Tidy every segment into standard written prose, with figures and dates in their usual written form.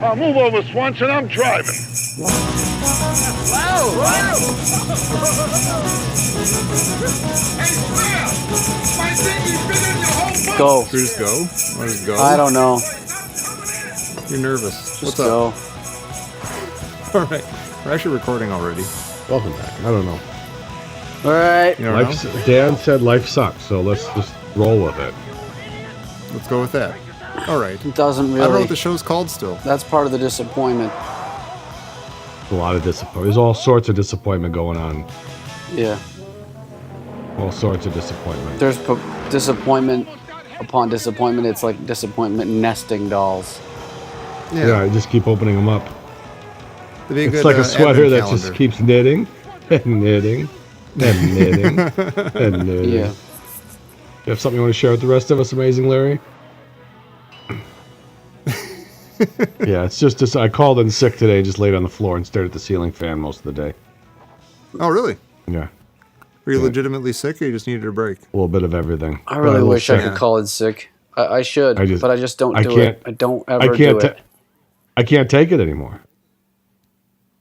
Move over, Swanson. I'm driving. Wow! Go. Should we just go? Or just go? I don't know. You're nervous. Just What's go. up? All right. We're actually recording already. Welcome back. I don't know. All right. You don't know? Dan said life sucks, so let's just roll with it. Let's go with that. All right. It doesn't really. I don't know what the show's called still. That's part of the disappointment. A lot of disappointment. There's all sorts of disappointment going on. Yeah. All sorts of disappointment. There's disappointment upon disappointment. It's like disappointment nesting dolls. Yeah, I just keep opening them up. It'd be a It's good, like a sweater advent that calendar. just keeps knitting and knitting and knitting and knitting. Yeah. You have something you want to share with the rest of us, Amazing Larry? Yeah, it's just this. I called in sick today, just laid on the floor and stared at the ceiling fan most of the day. Oh, really? Yeah, Were you legitimately sick or you just needed a break? a little bit of everything. I really wish I sick. could call in sick. I should, but I just don't I do can't- it. I don't ever do it. I can't take it anymore.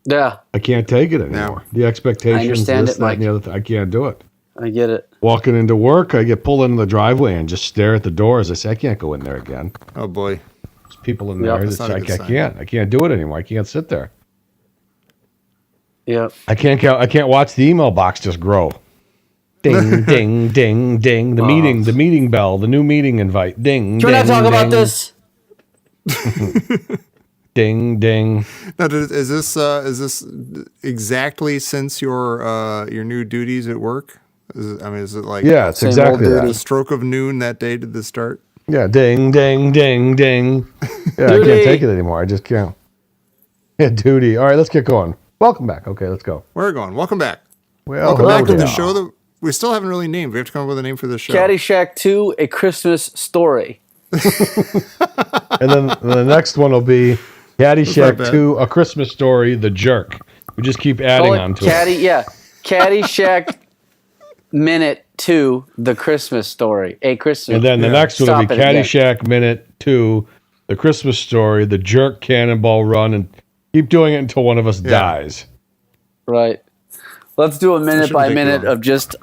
Yeah, I can't take it anymore. The expectations, I understand this, it, that, Mike. and the other thing. I can't do it. I get it. Walking into work, I get pulled into the driveway and just stare at the doors. I say, I can't go in there again. Oh, boy. There's people in Yep. there. That's It's not a like, good I sign. can't do it anymore. I can't sit there. Yeah. I can't watch the email box just grow. Ding, ding, ding, ding. The meeting bell, the new meeting invite. Ding, Can we not ding, talk about ding. this? Ding, ding. Now, is this exactly since your new duties at work? Is it like Yeah, it's Same exactly old that. duty. the stroke of noon that day did this start? Yeah, ding, ding, ding, ding. Yeah, I Duty. can't take it anymore. I just can't. Yeah, duty. All right, let's get going. Welcome back. Okay, let's go. Where are we going? Welcome back. Well, Welcome back to hello the there. show that we still haven't really named. We have to come up with a name for the show. Caddyshack 2, A Christmas Story. And then the next one will be Caddyshack bad. 2, A Christmas Story, The Jerk. We just keep adding Call it on to it. Yeah. Caddyshack Minute 2, The Christmas Story. A Christmas. And then the next one will Stop be it again. Caddyshack Minute 2, The Christmas Story, The Jerk Cannonball Run, and keep doing it until one of us dies. Right. Let's do a minute shouldn't by take minute long. of just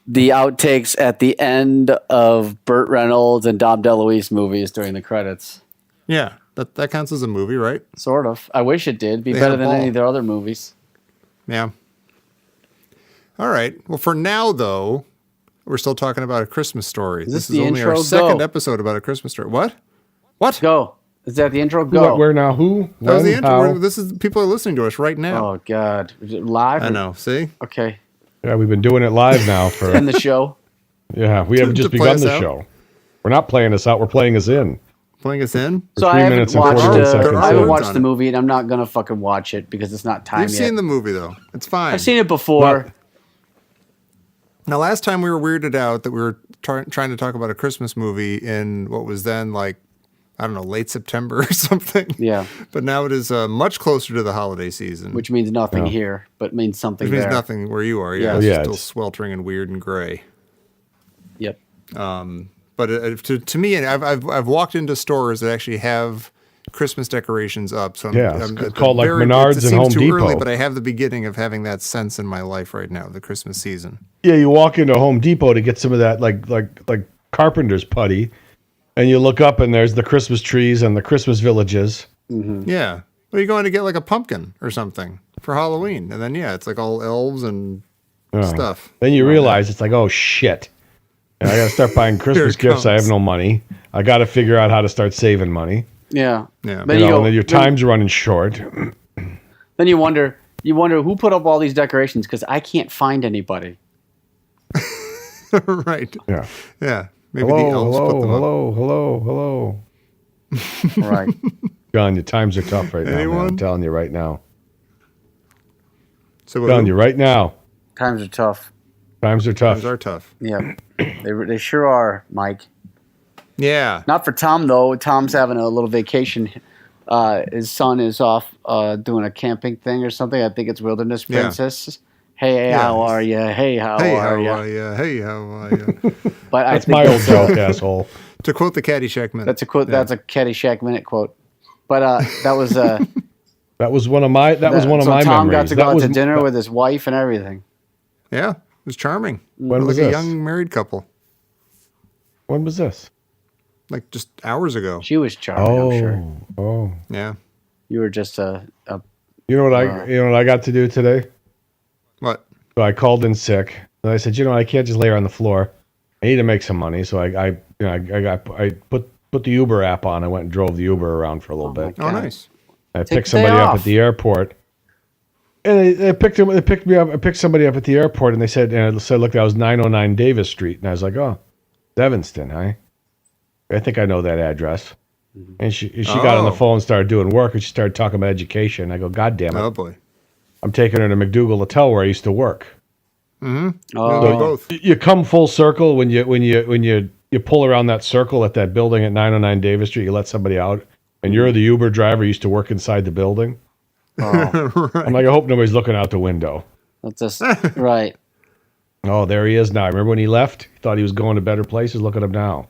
the outtakes at the end of Burt Reynolds and Dom DeLuise movies during the credits. Yeah, that counts as a movie, right? Sort of. I wish it did. Be They better had a than ball. any of their other movies. Yeah. All right. Well, for now, though, we're still talking about A Christmas Story. this This the is only our intro? second Go. episode about A Christmas Story. What? What? Go. Is that the intro? Who, Go. what, where, now, who? That was when, the intro. how? This is people are listening to us right now. Oh, God. Is it live? I or- know. See? Okay. Yeah, we've been doing it live now for... End the show. Yeah, we haven't To just play begun us the out? show. We're not playing us out, we're playing us in. Playing us in. So 3 I haven't minutes and watched. 41 seconds There I are haven't words watched on the it. movie, and I'm not gonna fucking watch it because it's not time You've yet. seen the movie, though. It's fine. I've seen it before. But- Now, last time we were weirded out that we were trying to talk about a Christmas movie in what was then like, I don't know, late September or something. Yeah. But now it is much closer to the holiday season. Which means nothing here, but means something Which means there. nothing where you are. Yeah. Yeah, it's Yeah, still it's- sweltering and weird and gray. Yep. But to me, and I've walked into stores that actually have Christmas decorations up. So Yeah, it's at the called like very- Menards it and seems Home too early, Depot. but I have the beginning of having that sense in my life right now, the Christmas season. Yeah, you walk into Home Depot to get some of that like carpenter's putty, and you look up and there's the Christmas trees and the Christmas villages. Yeah. Well, you're going to get like a pumpkin or something for Halloween. And then, yeah, it's like all elves and stuff. Then you realize it's like, oh shit. And I got to start buying Christmas it gifts. I comes. have no money. I got to figure out how to start saving money. Yeah. Yeah. Then You know, go- and then your then- time's running short. Then you wonder who put up all these decorations because I can't find anybody. Right. Yeah. Yeah. Maybe the elves put them up. Hello. Right. John, your times are tough right now, man. Anyone? I'm telling you right now. So I'm telling you right now. Times are tough. Times are tough. Times are tough. Yeah. They sure are, Mike. Yeah. Not for Tom though. Tom's having a little vacation. His son is off doing a camping thing or something. I think it's Wilderness Yeah. Princess. Hey, Yeah. how are you? Hey, how Hey, are how you? are you? Hey, how are you? But I That's think my old joke, asshole. To quote the Caddyshack minute. That's a quote. That's a Caddyshack minute quote. But that was That was one of my. That was one of so my Tom memories. got to go That out was to dinner with his wife and everything. Yeah, it was charming. When Like was a this? young married couple. When was this? Like just hours ago. She was charming, I'm sure. Oh. Yeah. You were just a You know what I got to do today? What? So I called in sick, and I said, I can't just lay her on the floor. I need to make some money, so I put the Uber app on. I went and drove the Uber around for a little bit. Oh, nice. I picked somebody up at the airport, and they picked me up. I picked somebody up at the airport, and they said, look, that was 909 Davis Street, and I was like, oh, it's Evanston, huh? I think I know that address. And she got on the phone and started doing work, and she started talking about education. I go, God damn it! Oh boy. I'm taking her to McDougal Hotel where I used to work. Oh. Oh. Both. You come full circle when you pull around that circle at that building at 909 Davis Street. You let somebody out, and you're the Uber driver. Used to work inside the building. Oh, I'm like, I hope nobody's looking out the window. that's just right. Oh, there he is now. Remember when he left? He thought he was going to better places. Look at him now.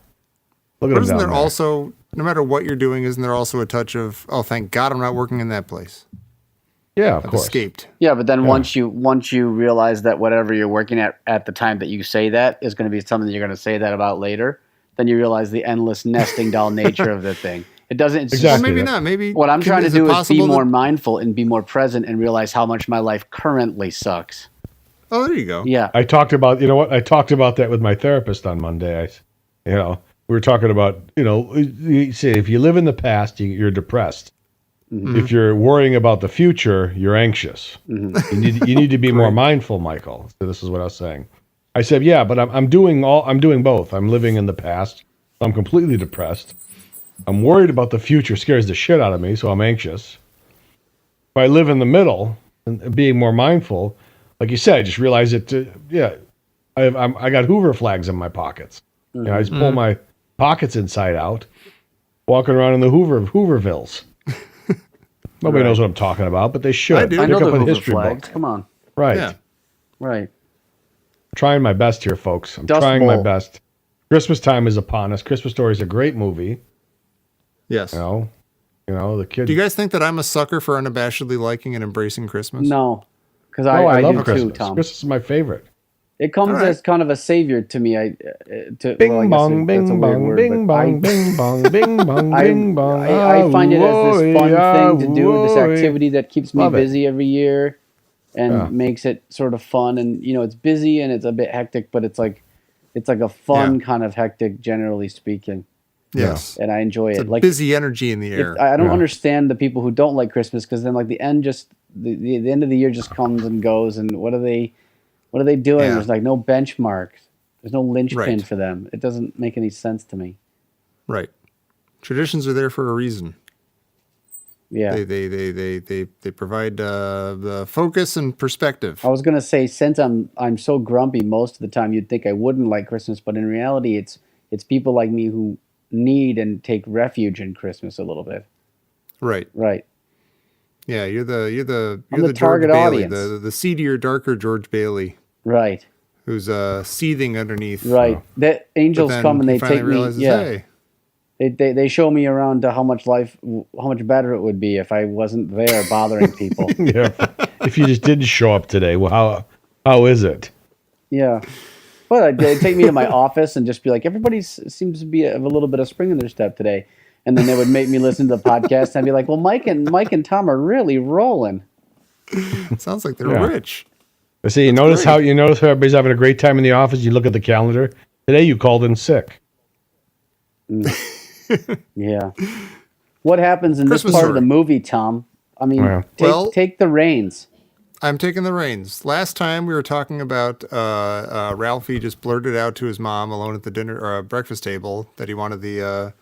Look at But him isn't down there also, no matter what you're doing, isn't there also a touch of, oh, thank God I'm not working in that place? Yeah, of I've course. escaped. Yeah, but then once you realize that whatever you're working at the time that you say that is going to be something you're going to say that about later, then you realize the endless nesting doll nature of the thing. It doesn't. It's Exactly. Well, maybe not. Maybe What I'm trying to it do is be possible more that- mindful and be more present and realize how much my life currently sucks. Oh, there you go. Yeah. I talked about, I talked about that with my therapist on Monday. We were talking about, you say if you live in the past, you're depressed. Mm-hmm. If you're worrying about the future, you're anxious. Mm-hmm. You need to be more mindful, Michael. So this is what I was saying. I said, yeah, but I'm doing both. I'm living in the past. I'm completely depressed. I'm worried about the future, scares the shit out of me, so I'm anxious. If I live in the middle and being more mindful, like you said, I just realize it. I got Hoover flags in my pockets. I just pull my pockets inside out, walking around in the Hoovervilles. Nobody knows what I'm talking about, but they should. I do. I know Pick the up a Hoover history flags. book. Come on. Right. Yeah. Right. Trying my best here, folks. I'm Dust trying my Bowl. best. Christmas time is upon us. Christmas Story is a great movie. Yes. The kid. Do you guys think that I'm a sucker for unabashedly liking and embracing Christmas? No, because I I love do Christmas. too, Tom. Christmas is my favorite. It comes All right. as kind of a savior to me. Bing bong, bing bong, bing bong, bing bong, bing bong, bing bong. I find it as this fun thing to do, this activity that keeps me Love it. busy every year and Yeah. makes it sort of fun. And it's busy and it's a bit hectic, but it's like a fun kind of hectic, generally speaking. Yes. And I enjoy It's it. a Like busy energy in the air. I don't Yeah. understand the people who don't like Christmas because then like the end the end of the year just comes and goes, and what are they doing? Yeah. There's like no benchmarks. There's no linchpin Right. for them. It doesn't make any sense to me. Right. Traditions are there for a reason. Yeah. They provide the focus and perspective. I was gonna say, since I'm so grumpy most of the time, you'd think I wouldn't like Christmas, but in reality, it's people like me who need and take refuge in Christmas a little bit. Right. Right. Yeah, you're the I'm the George target Bailey, audience. the seedier, darker George Bailey, Right. who's seething underneath. Right. The angels But then come and he they finally take me. realizes, Yeah. hey, They show me around to how much better it would be if I wasn't there bothering people. Yeah. If you just didn't show up today, well, how is it? Yeah. But they'd take me to my office and just be like, everybody seems to be have a little bit of spring in their step today. And then they would make me listen to the podcast and I'd be like, well, Mike and Tom are really rolling. sounds like they're Yeah. rich. I see. You notice great. how everybody's having a great time in the office. You look at the calendar. Today you called in sick. Yeah. What happens in Christmas this part of story. the movie, Tom? I mean, Yeah. take the reins. I'm taking the reins. Last time we were talking about Ralphie just blurted out to his mom alone at the dinner or breakfast table that he wanted the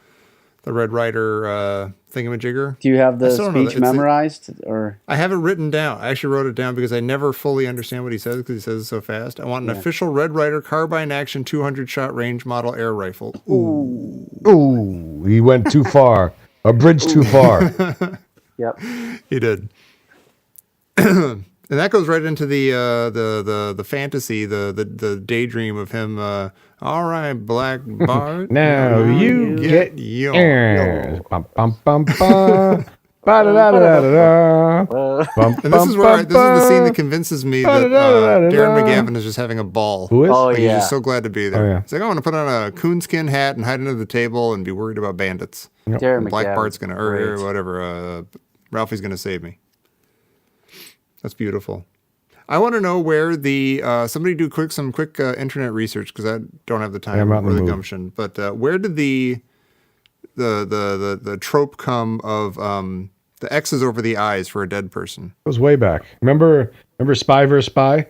Red Ryder thingamajigger. Do you have the I still don't know speech that. It's- memorized? Or I have it written down. I actually wrote it down because I never fully understand what he says because he says it so fast. I want an official Red Ryder carbine action 200 shot range model air rifle. Ooh, he went too far. A bridge too far. Yep. He did. And that goes right into the fantasy, the daydream of him. All right, Black Bart. Now you get yours. Bum, bum, bum, bum. Ba-da-da-da-da-da. And this is the scene that convinces me that Darren McGavin is just having a ball. Who is? Oh, Like, yeah. He's just so glad to be there. Oh, yeah. He's like, I want to put on a coonskin hat and hide under the table and be worried about bandits. Darren And Black McGavin's Bart's gonna, great. or whatever. Ralphie's gonna save me. That's beautiful. I want to know where the somebody do some quick internet research because I don't have the time or the gumption. But where did the trope come of the X's over the eyes for a dead person? It was way back. Remember Spy vs. Spy?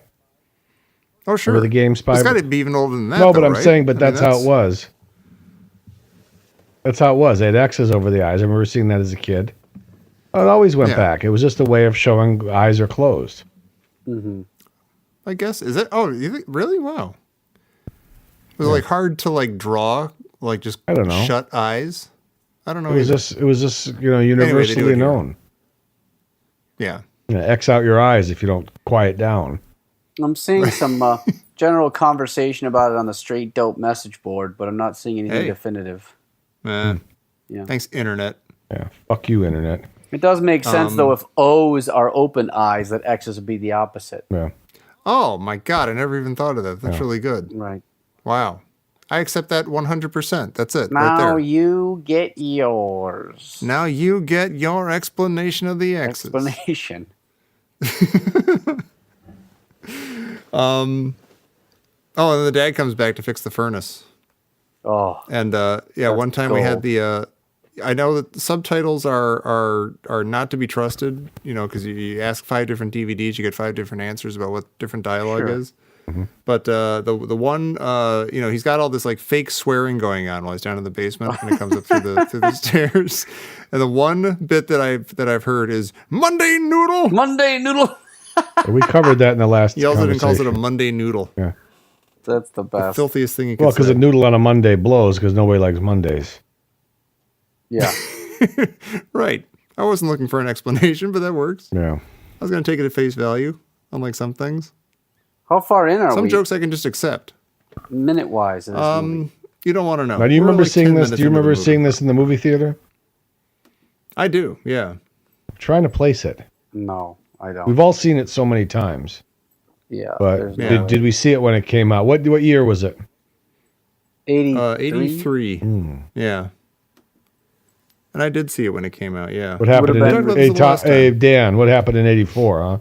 Oh, sure. Remember the game Spy? It's got to be even older than that. No, but though, I'm right? saying, but I mean, that's how it was. That's how it was. They had X's over the eyes. I remember seeing that as a kid. It always went back. It was just a way of showing eyes are closed. Mm-hmm. I guess. Is it? Oh, you think, really? Wow. Was it like hard to like draw, like just I don't know. shut eyes? I don't know. It was just universally known. Yeah. X out your eyes if you don't quiet down. I'm seeing some general conversation about it on the Straight Dope message board, but I'm not seeing anything definitive. Yeah. Yeah. Thanks, internet. Yeah. Fuck you, internet. It does make sense, though, if O's are open eyes, that X's would be the opposite. Yeah. Oh, my God. I never even thought of that. That's really good. Right. Wow. I accept that 100%. That's it. Now right there. you get yours. Now you get your explanation of the X's. Explanation. Oh, and the dad comes back to fix the furnace. Oh. And one time we had the I know that the subtitles are not to be trusted, because you ask 5 different DVDs, you get 5 different answers about what different dialogue is. Mm-hmm. But the one he's got all this like fake swearing going on while he's down in the basement and it comes up through the stairs. And the one bit that I've heard is Monday noodle. Monday noodle. We covered that in the last. He yells it and calls it a Monday noodle. Yeah. That's the The best. filthiest thing you can Well, because say. a noodle on a Monday blows because nobody likes Mondays. Yeah. Right. I wasn't looking for an explanation, but that works. Yeah. I was going to take it at face value, unlike some things. How far in are Some we? jokes I can just accept. Minute-wise in this movie? You don't want to know. Now, do you We're remember like seeing 10 this? minutes Do you into the remember movie. seeing this in the movie theater? I do, yeah. I'm trying to place it. No, I don't. We've all seen it so many times. Yeah. But there's no Yeah. way. did we see it when it came out? What year was it? 83? 83. Yeah. And I did see it when it came out, yeah. What happened in Would've been- We talked about this the last time. Dan, what happened in 84, huh?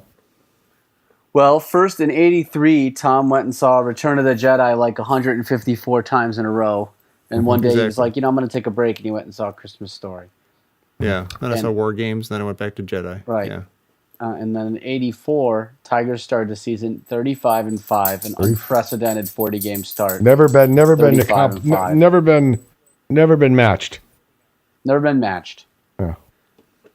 Well, first in 83, Tom went and saw Return of the Jedi like 154 times in a row. And one day he was Exactly. like, I'm going to take a break. And he went and saw Christmas Story. Yeah. Then I And- saw War Games, then I went back to Jedi. Right. Yeah. And then in 84, Tigers started the season 35-5, an unprecedented 40-game start. Never been 35-5. never been matched. Never been matched. Yeah.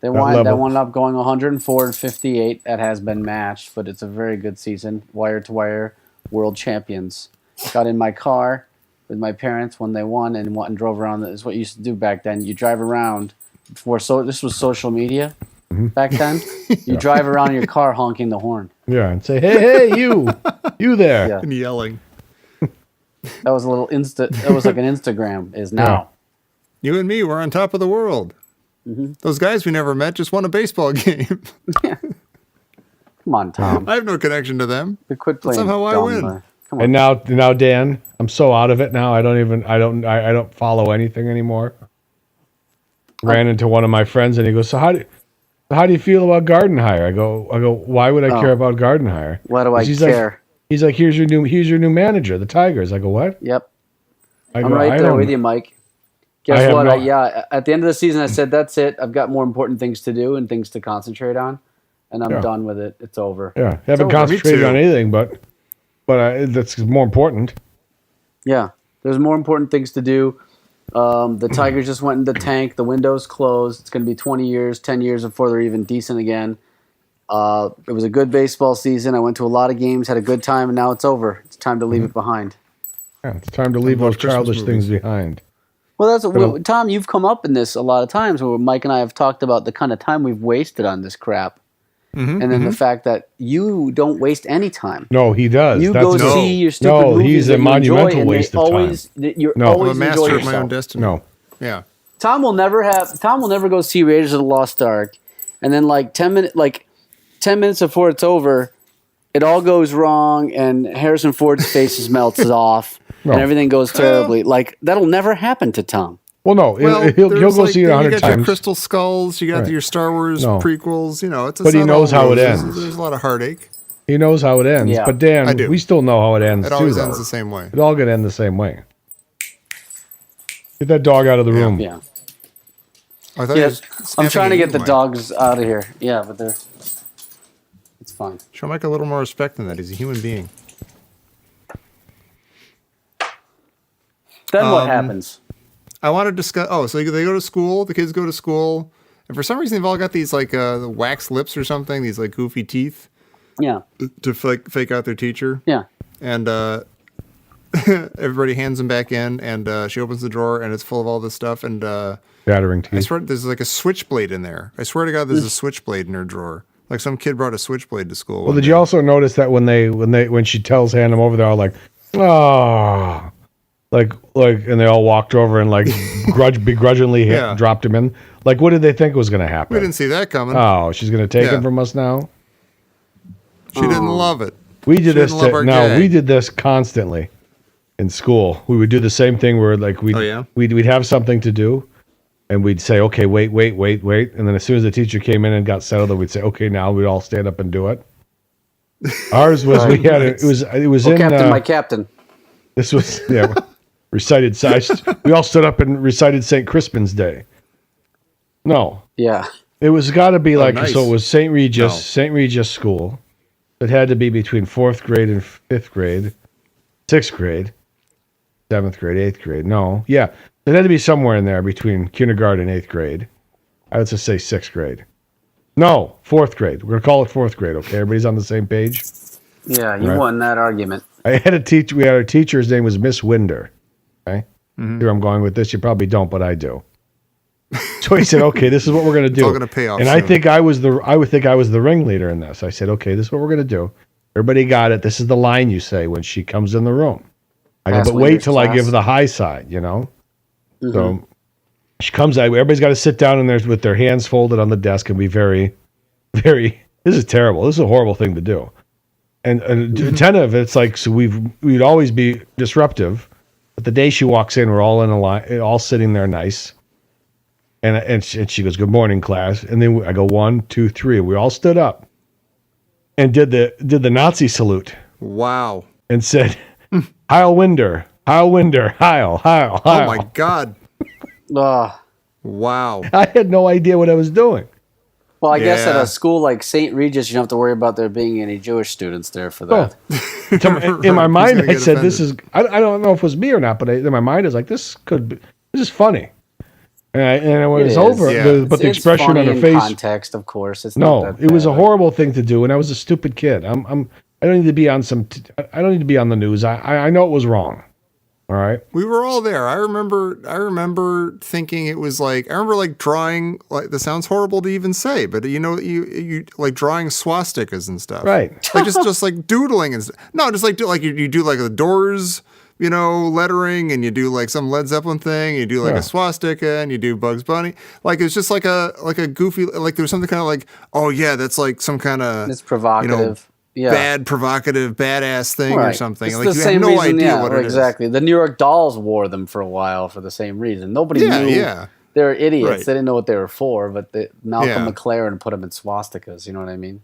That level. wound up going 104-58. That has been matched, but it's a very good season. Wire to wire, world champions. Got in my car with my parents when they won and went and drove around. This is what you used to do back then. You drive around before. So this was social media back then. You drive around in your car honking the horn. Yeah, and say, hey, you there. Yeah. And yelling. That was a little That was like an Instagram is now. You and me, we're on top of the world. Mm-hmm. Those guys we never met just won a baseball game. Come on, Tom. I have no connection to them. We quit playing. somehow I dumb, win. Come on. And now, Dan, I'm so out of it now. I don't follow anything anymore. Ran into one of my friends and he goes, so how do you feel about garden hire? I go, why would I care about garden hire? Why do I He's care? He's like, here's your new manager, the Tigers. I go, what? Yep. I go, I'm right I there don't- with you, Mike. I Guess have what? no- At the end of the season, I said, that's it. I've got more important things to do and things to concentrate on. And I'm Yeah. done with it. It's over. Yeah, haven't over. concentrated Me too. on anything, but that's more important. Yeah. There's more important things to do. The Tigers just went in the tank. The window's closed. It's going to be 20 years, 10 years before they're even decent again. It was a good baseball season. I went to a lot of games, had a good time, and now it's over. It's time to leave it behind. Yeah, it's time to leave watch those childish Christmas things behind. Well, Tom, you've come up in this a lot of times where Mike and I have talked about the kind of time we've wasted on this crap. and then the fact that you don't waste any time. No, he does. You That's go no. see your stupid No, movies he's that a you monumental enjoy, and waste they of time. always, You're No. always I'm a master enjoy of my own yourself. destiny. No. Yeah. Tom will never go see Raiders of the Lost Ark, and then like 10 minutes before it's over, it all goes wrong, and Harrison Ford's face melts off, No. and everything goes terribly. Like that'll never happen to Tom. Well, no, he'll there's go see it 100 You got your times. Crystal Skulls, you got Right. your Star Wars No. prequels. You know, it's But he not knows all how it roses. ends. There's a lot of heartache. He knows how it ends. Yeah. But damn, I do. we still know how it ends It too. always though. ends the same way. It all gonna end the same way. Get that dog out of the room. Yeah. I thought Yeah, he was I'm trying to get snapping the at you, Mike. dogs out of here. Yeah, but it's fine. Show Mike a little more respect than that. He's a human being. Then what happens? I want to discuss. Oh, so they go to school. The kids go to school, and for some reason they've all got these like the wax lips or something. These like goofy teeth Yeah, to fake out their teacher. yeah. And everybody hands them back in, and she opens the drawer, and it's full of all this stuff. And Shattering I teeth. swear there's like a switchblade in there. I swear to God, there's a switchblade in her drawer. Like some kid brought a switchblade to school. Well, did you also notice that when she tells hand them over, they're all like, oh, like, and they all walked over and like begrudgingly Yeah. dropped him in. Like, what did they think was going to happen? We didn't see that coming. Oh, she's going to take Yeah. him from us now. She didn't love it. We did She this. didn't love our gag. We did this constantly in school. We would do the same thing where like Oh, yeah? we'd have something to do, and we'd say, okay, wait, and then as soon as the teacher came in and got settled, we'd say, okay, now we'd all stand up and do it. Ours was we had it was in Captain, my captain. this was recited. We all stood up and recited St. Crispin's Day. No, Yeah, it was got to be like nice. so. It was St. Regis, No. St. Regis School. It had to be between 4th grade and 5th grade, 6th grade, 7th grade, 8th grade. No, yeah, it had to be somewhere in there between kindergarten and 8th grade. I would just say 6th grade. No, 4th grade. We're gonna call it 4th grade. Okay, everybody's on the same page. yeah. You Right. won that argument. I had a teacher. We had our teacher's name was Miss Winder. Okay, here I'm going with this. You probably don't, but I do. So he said, "Okay, this is what we're going to do." all gonna pay off And I soon. think I would think I was the ringleader in this. I said, "Okay, this is what we're going to do. Everybody got it. This is the line you say when she comes in the room." I go, Pass but wait Winder's till I class. give the high side, So she comes out. Everybody's got to sit down in there with their hands folded on the desk and be very, very. This is terrible. This is a horrible thing to do. And attentive. It's like so we'd always be disruptive. But the day she walks in, we're all in a line, all sitting there nice. And she goes, "Good morning, class." And then I go 1, 2, 3. We all stood up and did the Nazi salute Wow. and said, "Heil Winder, Heil Winder, Heil, Heil, Heil." Oh my God. Ugh. Wow. I had no idea what I was doing. Well, I guess at Yeah. a school like St. Regis, you don't have to worry about there being any Jewish students there for that. In my Who's mind, gonna I get said, "This is." offended? I don't know if it was me or not, but in my mind, I was like, "This is funny." And when it was is. over, Yeah. but the It's expression funny on her in face. context, of course. It's No, not that it was a bad. horrible thing to do, and I was a stupid kid. I don't need to be on I don't need to be on the news. I know it was wrong. All right. We were all there. I remember thinking it was like I remember like drawing like this sounds horrible to even say, but you like drawing swastikas and stuff. Right. Like just like doodling and no, just like you do like the Doors, lettering, and you do like some Led Zeppelin thing, you do like Yeah. a swastika, and you do Bugs Bunny. Like it's just like a goofy like there was something kind of like, oh yeah, that's like some kind of It's provocative. Yeah. bad, provocative, badass thing or Right. something. It's Like the you same have no reason, idea yeah, what it is. exactly. The New York Dolls wore them for a while for the same reason. Nobody Yeah, knew yeah. they were idiots. Right. They didn't know what they were for, but Malcolm Yeah. McLaren put them in swastikas. You know what I mean?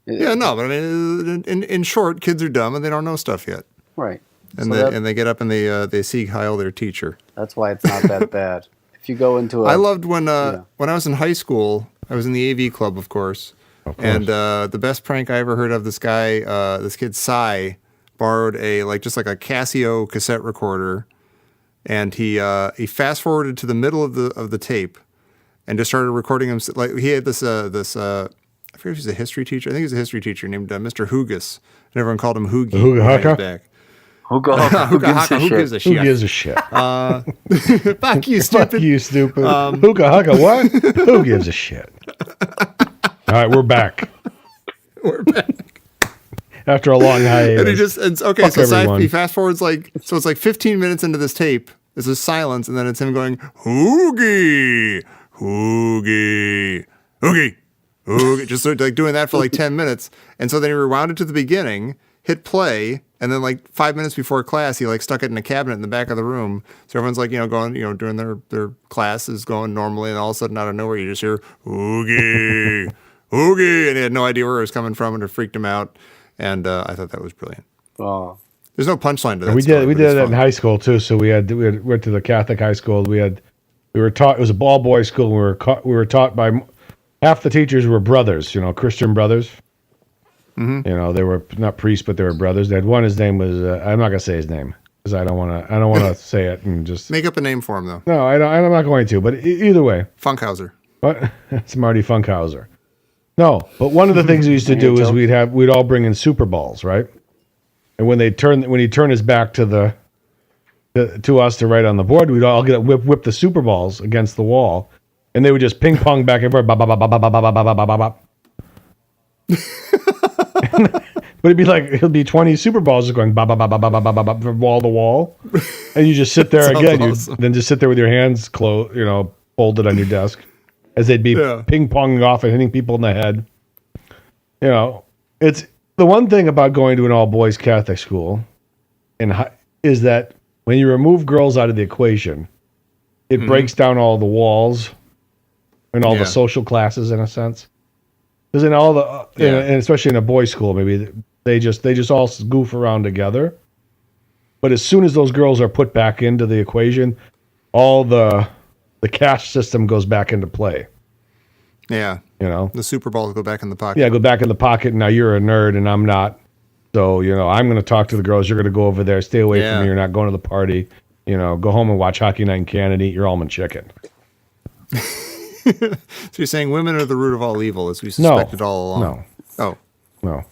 Yeah, no, but I mean, in short, kids are dumb and they don't know stuff yet, Right. and So they get up and they seek heil their teacher. That's why it's not that bad. If you go into I loved when I was in high school. I was in the AV club, of course. And the best prank I ever heard of, this kid Cy, borrowed just like a Casio cassette recorder, and he fast forwarded to the middle of the tape, and just started recording him. Like he had this I forget if he was a history teacher. I think he was a history teacher named Mr. Hoogus, and everyone called him Hoogie. Hooga behind his Hooka? back. who gives a shit? Who gives a shit? Who gives a shit? Fuck you, Fuck stupid. you, stupid. Hookah, what? Who gives a shit? All right, we're back. We're back. After a long hiatus. And he just, okay, Fuck so everyone. he fast forwards so it's like 15 minutes into this tape. There's a silence, and then it's him going, Hoogie, Hoogie, Hoogie, Hoogie. Just sort of like doing that for like 10 minutes. And so then he rewound it to the beginning, hit play, and then like 5 minutes before class, he like stuck it in a cabinet in the back of the room. So everyone's like, going, doing their classes going normally, and all of a sudden out of nowhere you just hear, Hoogie, Hoogie. And he had no idea where it was coming from, and it freaked him out. And I thought that was brilliant. Oh. There's no punchline to that. We story, did but it's that in fun. high school too. So we went to the Catholic high school. We were taught, it was a all boys school. We were taught by half the teachers were brothers, Christian brothers. Mm-hmm. They were not priests, but they were brothers. They had one. His name was I'm not gonna say his name because I don't want to say it and just Make up a name for him though. no. I'm not going to. But either way, Funkhauser. what? It's Marty Funkhauser. No, but one of the things we used to do is we'd all bring in Super Balls, right? And when he'd turn his back to us to write on the board, we'd all whip the Super Balls against the wall, and they would just ping pong back and forth. Bop, bop, bop, bop, bop, bop, bop, bop, bop, bop. But it'll be 20 Super Balls just going bop, bop, bop, bop, bop, bop, bop, bop, from wall to wall, and you just sit there Sounds again. awesome. Then just sit there with your hands closed, folded on your desk, as they'd be ping ponging off and hitting people in the head. It's the one thing about going to an all boys Catholic school, is that when you remove girls out of the equation, it breaks down all the walls and all the social classes in a sense. Because in all the and especially in a boys' school, maybe they just all goof around together. But as soon as those girls are put back into the equation, all the caste system goes back into play. Yeah. The Super Balls go back in the pocket. Yeah, go back in the pocket. And now you're a nerd and I'm not. So, I'm going to talk to the girls. You're going to go over there. Stay away from me. You're not going to the party. Go home and watch Hockey Night in Canada and eat your almond chicken. So you're saying women are the root of all evil, as we suspected all along? No. Oh. No.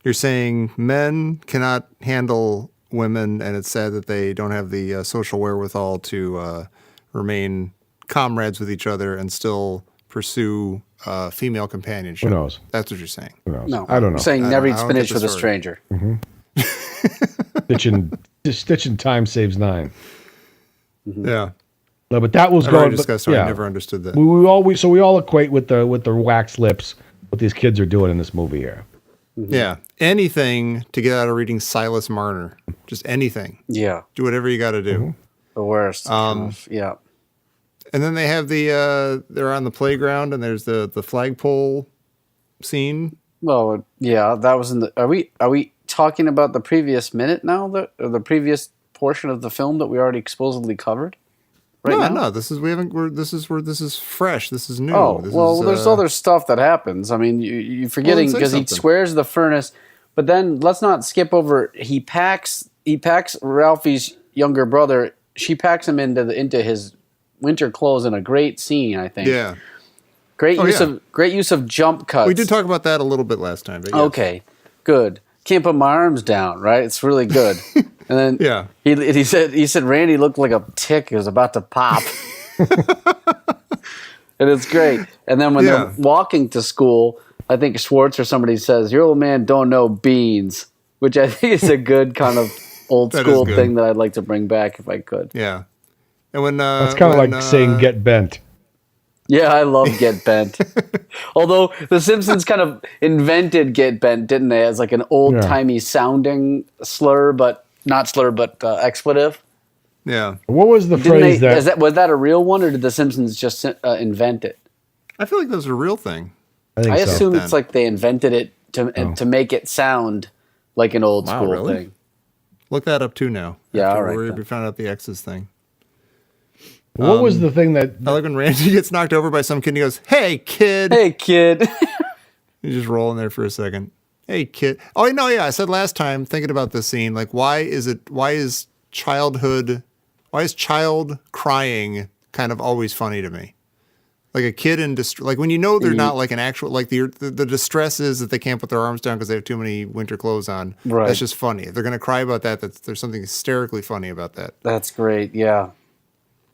You're saying men cannot handle women, and it's sad that they don't have the social wherewithal to remain comrades with each other and still pursue female companionship. Who knows? That's what you're saying. Who knows? No, I don't know. I'm saying never eat I don't spinach get with the a story. stranger. Stitching time saves 9. Yeah. No, but that was I've already going. discussed But, it. yeah, I never understood that. we all equate with the wax lips what these kids are doing in this movie here. Yeah. Anything to get out of reading Silas Marner. Just anything. Yeah, Do whatever you got to do. the worst. Yeah. And then they have they're on the playground, and there's the flagpole scene. Well, yeah, that was in the. Are we talking about the previous minute now? Or the previous portion of the film that we already supposedly covered? No, this is fresh. This is new. Oh, This well, is, there's other stuff that happens. I mean, you're forgetting say because he something. squares the furnace, but then let's not skip over. He packs Ralphie's younger brother. She packs him into his winter clothes in a great scene. I think. Yeah. Great yeah. Great use of jump cuts. We did talk about that a little bit last time. But yes. Okay, good. Can't put my arms down, right? It's really good. And then Yeah. he said Randy looked like a tick who was about to pop. And it's great. And then when they're walking to school, I think Schwartz or somebody says, "Your old man don't know beans," which I think is a good kind of old That school is good. thing that I'd like to bring back if I could. Yeah. And when That's kind of like saying "get bent." Yeah, I love Get Bent. Although The Simpsons kind of invented Get Bent, didn't they, as like an old-timey sounding slur, but not slur, but expletive. Yeah. What was the Didn't phrase they, was that a real one, or did The Simpsons just invent it? I feel like that was a real thing. I think I so. assume it's like they invented it to make it sound like an old school really? thing. Look that up too now. Yeah, After all right, then. We found out the X's thing. What was the thing that? I like when Randy gets knocked over by some kid and he goes, "Hey, kid." Hey, kid. You just roll in there for a second. Hey, kid. Oh, no, yeah. I said last time, thinking about this scene, like, why is child crying kind of always funny to me? Like a kid in distress, like when you know they're not like an actual, like the distress is that they can't put their arms down because they have too many winter clothes on. Right. That's just funny. If they're going to cry about that, there's something hysterically funny about that. That's great, yeah.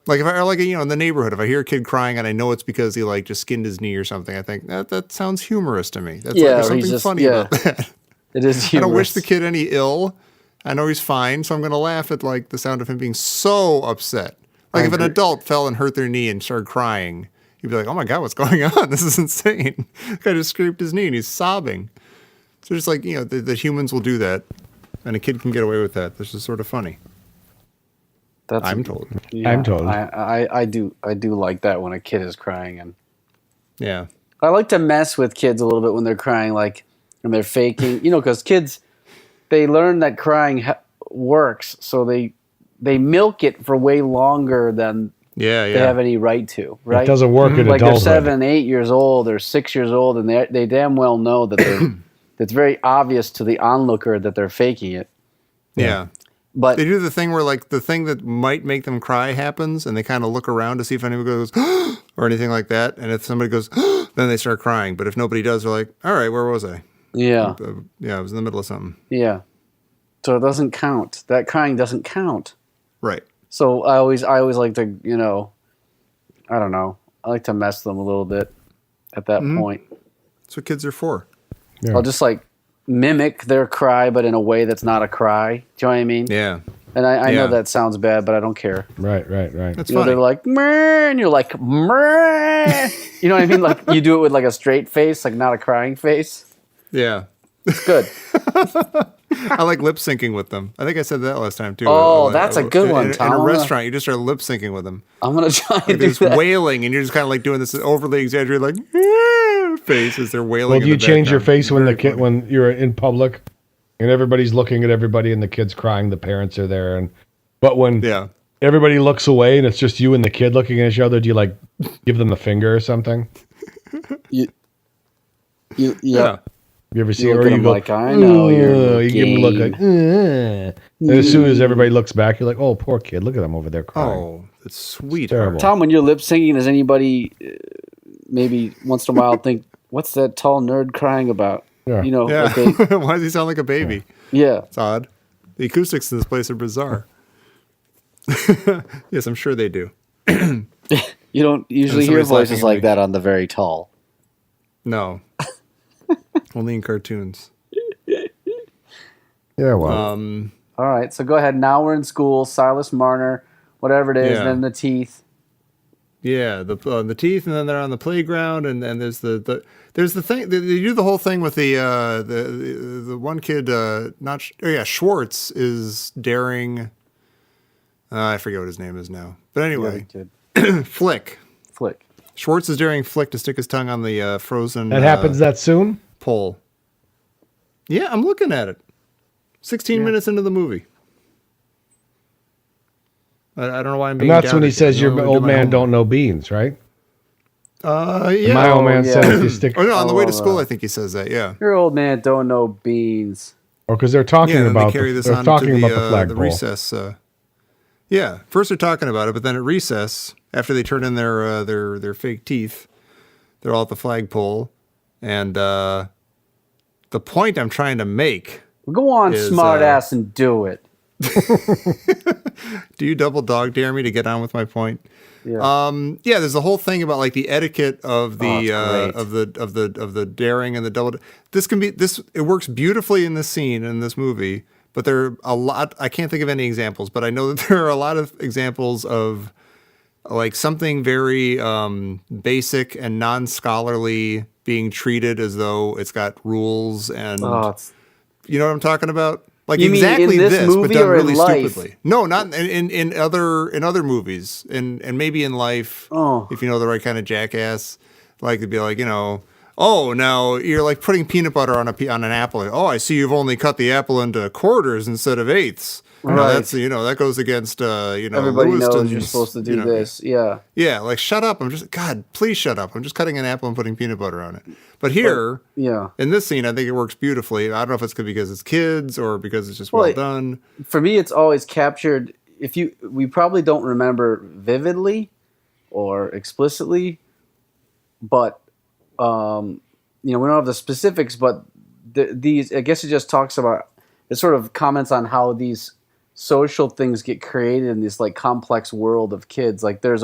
Like if I like in the neighborhood, if I hear a kid crying and I know it's because he like just skinned his knee or something, I think that sounds humorous to me. That's like there's something funny about that. It is humorous. I don't wish the kid any ill. I know he's fine, so I'm going to laugh at like the sound of him being so upset. Like if an adult fell and hurt their knee and started crying, you'd be like, "Oh my God, what's going on? This is insane." The guy just scraped his knee and he's sobbing. So just like the humans will do that, and a kid can get away with that. This is sort of funny. I'm told. Yeah, I'm told. I do like that when a kid is crying, and Yeah. I like to mess with kids a little bit when they're crying, like when they're faking, because kids, they learn that crying works, so they milk it for way longer than they have any right to. Right? It doesn't work in like adulthood. they're 7, 8 years old or 6 years old, and they damn well know that it's very obvious to the onlooker that they're faking it. Yeah. But they do the thing where like the thing that might make them cry happens, and they kind of look around to see if anyone goes or anything like that. And if somebody goes, then they start crying. But if nobody does, they're like, "All right, where was I?" Yeah, I was in the middle of something. Yeah, so it doesn't count. That crying doesn't count. Right. So I always like to I don't know. I like to mess them a little bit at that point. That's what kids are for. Yeah. I'll just like mimic their cry, but in a way that's not a cry. Do you know what I mean? Yeah. And I know that sounds bad, but I don't care. Right. That's They're like, "Meh," and you're like, "Meh." You know what I mean? Like you do it with like a straight face, like not a crying face. Yeah. It's good. I like lip syncing with them. I think I said that last time too. Oh, that's a good one, Tom. In a restaurant, you just start lip syncing with them. I'm gonna try Like and do this that. wailing, and you're just kind of like doing this overly exaggerated, like face as they're wailing. Well, do in you the change your background. face when you're in public and everybody's looking at everybody and the kid's crying, the parents are there, but when everybody looks away and it's just you and the kid looking at each other, do you like give them the finger or something? Yeah. You ever see You it? look Or at you them go, like, I know you're you give them a look like, and as soon as everybody looks back, you're like, "Oh, poor kid, look at them over there crying." Oh, that's sweet. Terrible. Tom, when you're lip syncing, does anybody maybe once in a while think, "What's that tall nerd crying about?" Yeah. Yeah. Like Why does he sound like a baby? yeah. It's odd. The acoustics in this place are bizarre. Yes, I'm sure they do. You don't usually And hear somebody's voices laughing at like me. that on the very tall. No. Only in cartoons. Yeah, well, All right, so go ahead. Now we're in school. Silas Marner, whatever it is, Yeah. then the teeth. Yeah, the teeth, and then they're on the playground, and there's there's the thing. They do the whole thing with the one kid. Schwartz is daring. I forget what his name is now, but anyway, Flick. Flick. Schwartz is daring Flick to stick his tongue on the frozen. that happens that soon? pole. Yeah, I'm looking at it. 16 minutes into the movie. I don't know why I'm And being. that's when he doubted. says I your normally do old my man homework. don't know beans, right? Yeah. My old man yeah. said if you stick, Oh no, on the way to Oh, school, I think he says that. Yeah. Your old man don't know beans. or because they're talking Yeah, and then about they carry this they're on talking to about the the flagpole. recess. Yeah, first they're talking about it, but then at recess, after they turn in their fake teeth, they're all at the flagpole, and the point I'm trying to make. Go on, Is, smart ass, and do it. Do you double dog dare me to get on with my point? Yeah. Yeah, there's the whole thing about like the etiquette of the it's great. of the daring and the double. It works beautifully in this scene in this movie, but there are a lot. I can't think of any examples, but I know that there are a lot of examples of like something very basic and non-scholarly being treated as though it's got rules and you know what I'm talking about. Like You mean exactly in this this, movie but done or in really life? stupidly. No, not in other movies, and maybe in life. Oh. If you know the right kind of jackass, like it'd be like oh, now you're like putting peanut butter on an apple. Oh, I see you've only cut the apple into quarters instead of eighths. Right. That's that goes against Everybody knows Lewiston's, you're supposed to do this. Yeah. Yeah, like shut up. God, please shut up. I'm just cutting an apple and putting peanut butter on it. But here, Yeah. in this scene, I think it works beautifully. I don't know if it's because it's kids or because it's just well done. For me, it's always captured. We probably don't remember vividly or explicitly, but we don't have the specifics. But these, I guess, it just talks about. It sort of comments on how these social things get created in this like complex world of kids. Like there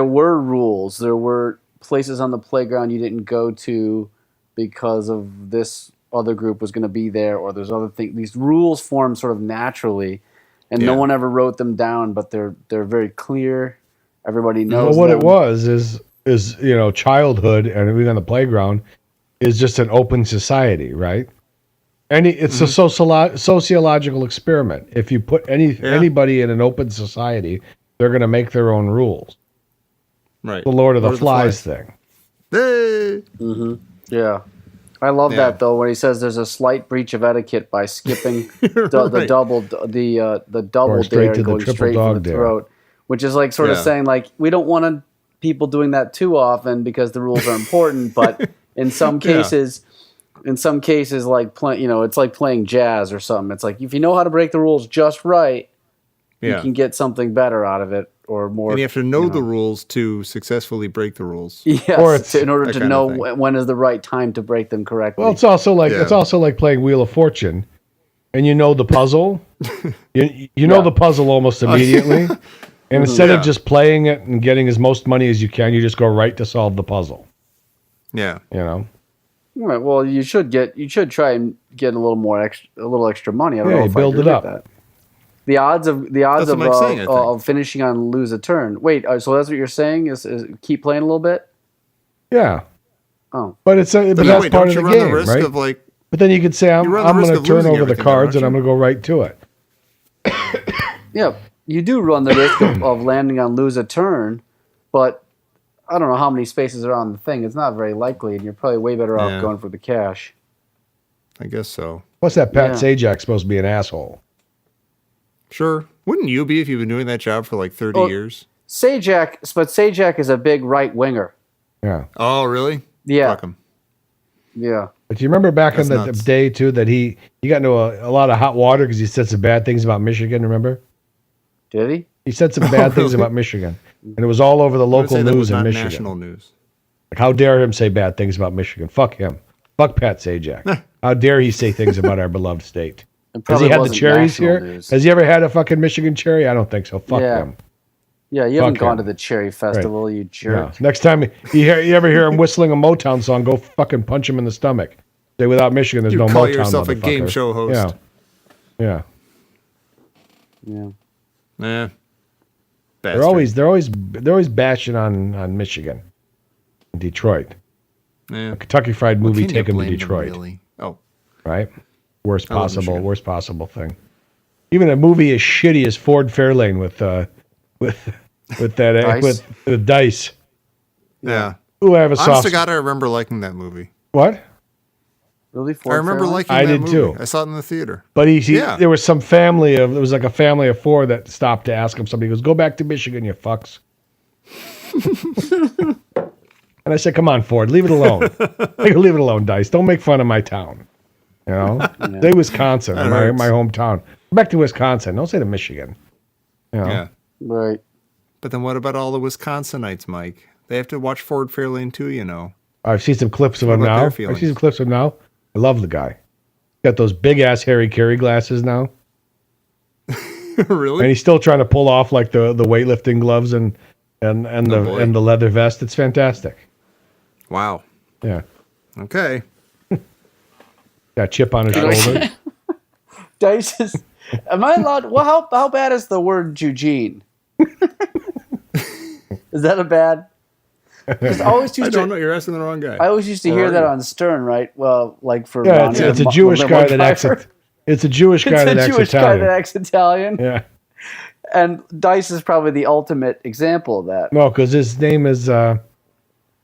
were rules, there were places on the playground you didn't go to because of this other group was going to be there, or there's other things. These rules form sort of naturally, and no one ever wrote them down, but they're very clear. Everybody knows. Well, what it was is childhood and everything on the playground is just an open society, right? It's a sociological experiment. If you put anybody in an open society, they're going to make their own rules. Right. The Lord of the Flies thing. Hey. Yeah. I love that though when he says there's a slight breach of etiquette by skipping the double dare and going straight for the throat, which is like sort of saying like we don't want people doing that too often because the rules are important, but in some cases, like it's like playing jazz or something. It's like if you know how to break the rules just right, you can get something better out of it. Or more, and you have to know the rules to successfully break the rules. Yes, in order to know when is the right time to break them correctly. Well, it's also like playing Wheel of Fortune, and you know the puzzle. you know the puzzle almost immediately, and instead of just playing it and getting as most money as you can, you just go right to solve the puzzle. Yeah, Right. Well, you should try and get a little extra money. I don't know if build it up. That. The odds of finishing on lose a turn. Wait, so that's what you're saying is keep playing a little bit? Yeah. Oh, but that's part of the game, right? But then you could say I'm going to turn over the cards and I'm going to go right to it. Yeah, you do run the risk of landing on lose a turn, but I don't know how many spaces are on the thing. It's not very likely, and you're probably way better off going for the cash. I guess so. Plus, that Pat Sajak supposed to be an asshole. Sure. Wouldn't you be if you've been doing that job for like 30 years? Sajak is a big right winger. Yeah. Oh, really? Yeah. Fuck him. Yeah. But do you remember back in the day, too, that he got into a lot of hot water because he said some bad things about Michigan, remember? Did he? He said some bad things about Michigan. And it was all over the local news in Michigan. National news. Like, how dare him say bad things about Michigan? Fuck him. Fuck Pat Sajak. How dare he say things about our beloved state? Has he had the cherries here? News. Has he ever had a fucking Michigan cherry? I don't think so. Fuck him. Yeah, you haven't gone to the cherry festival, you jerk. Yeah. Next time you ever hear him whistling a Motown song, go fucking punch him in the stomach. Say, without Michigan, there's no Motown. You call yourself a game show host. Yeah. Nah. They're always bashing on Michigan, Detroit. Yeah. A Kentucky Fried Movie take him to Detroit. Really? Oh, right. Worst possible thing. Even a movie as shitty as Ford Fairlane with Dice. Yeah. Ooh, I have a soft. Honest to God, I remember liking that movie. What? Really? I remember liking that movie. Too. I saw it in the theater. But there was some there was like a family of 4 that stopped to ask him something. He goes, "Go back to Michigan, you fucks." And I said, "Come on, Ford, leave it alone. Leave it alone, Dice. Don't make fun of my town. Say Wisconsin, my hometown. Go back to Wisconsin. Don't say to Michigan. Yeah, right. But then what about all the Wisconsinites, Mike? They have to watch Ford Fairlane too, I've seen some clips of him now. I love the guy. Got those big ass Harry Carey glasses now. Really? And he's still trying to pull off like the weightlifting gloves and the leather vest. It's fantastic. Wow. Yeah. Okay. Got chip on his shoulder. Dice is. Am I allowed? Well, how bad is the word Eugene? Is that a bad? I don't know. You're asking the wrong guy. I always used to hear that on Stern, right? Well, like for it's a Jewish guy that acts. It's a Jewish guy that acts Italian. Yeah. And Dice is probably the ultimate example of that. No, because his name is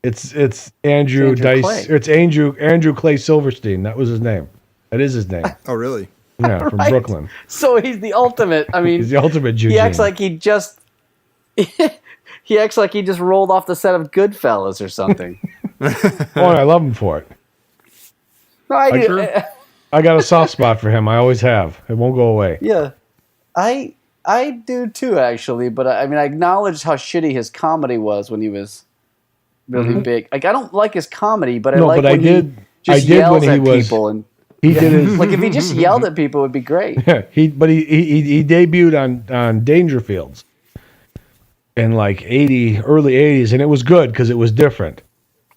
it's Andrew Dice. Clay. It's Andrew Clay Silverstein. That was his name. That is his name. Oh, really? Yeah, from Brooklyn. So he's the ultimate. I mean, he's the ultimate Jew. He acts like he just rolled off the set of Goodfellas or something. I love him for it. No, I do. Sure? I got a soft spot for him. I always have. It won't go away. Yeah, I do too, actually. But I mean, I acknowledged how shitty his comedy was when he was really big. Like, I don't like his comedy, but I like when he just yells at people and. He did his Like if he just yelled at people, it would be great. he debuted on Dangerfields in like early 80s, and it was good because it was different.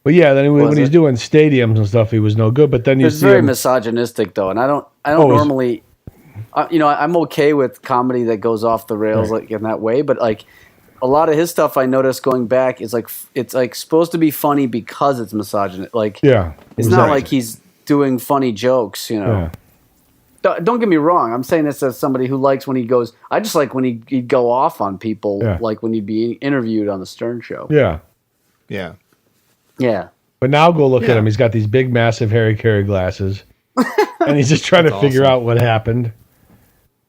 But yeah, then when he's doing stadiums and stuff, he was no good. But then you It's see very him, misogynistic though, and I don't normally, I'm okay with comedy that goes off the rails like in that way, but like a lot of his stuff I noticed going back is like it's like supposed to be funny because it's misogynist. Like it's not like he's doing funny jokes, Yeah. Don't get me wrong. I'm saying this as somebody who likes when he goes. I just like when he'd go off on people, like when he'd be interviewed on the Stern Show. Yeah. Yeah. Yeah. But now go look at him. He's got these big, massive Harry Carey glasses, and he's just trying to figure out what happened.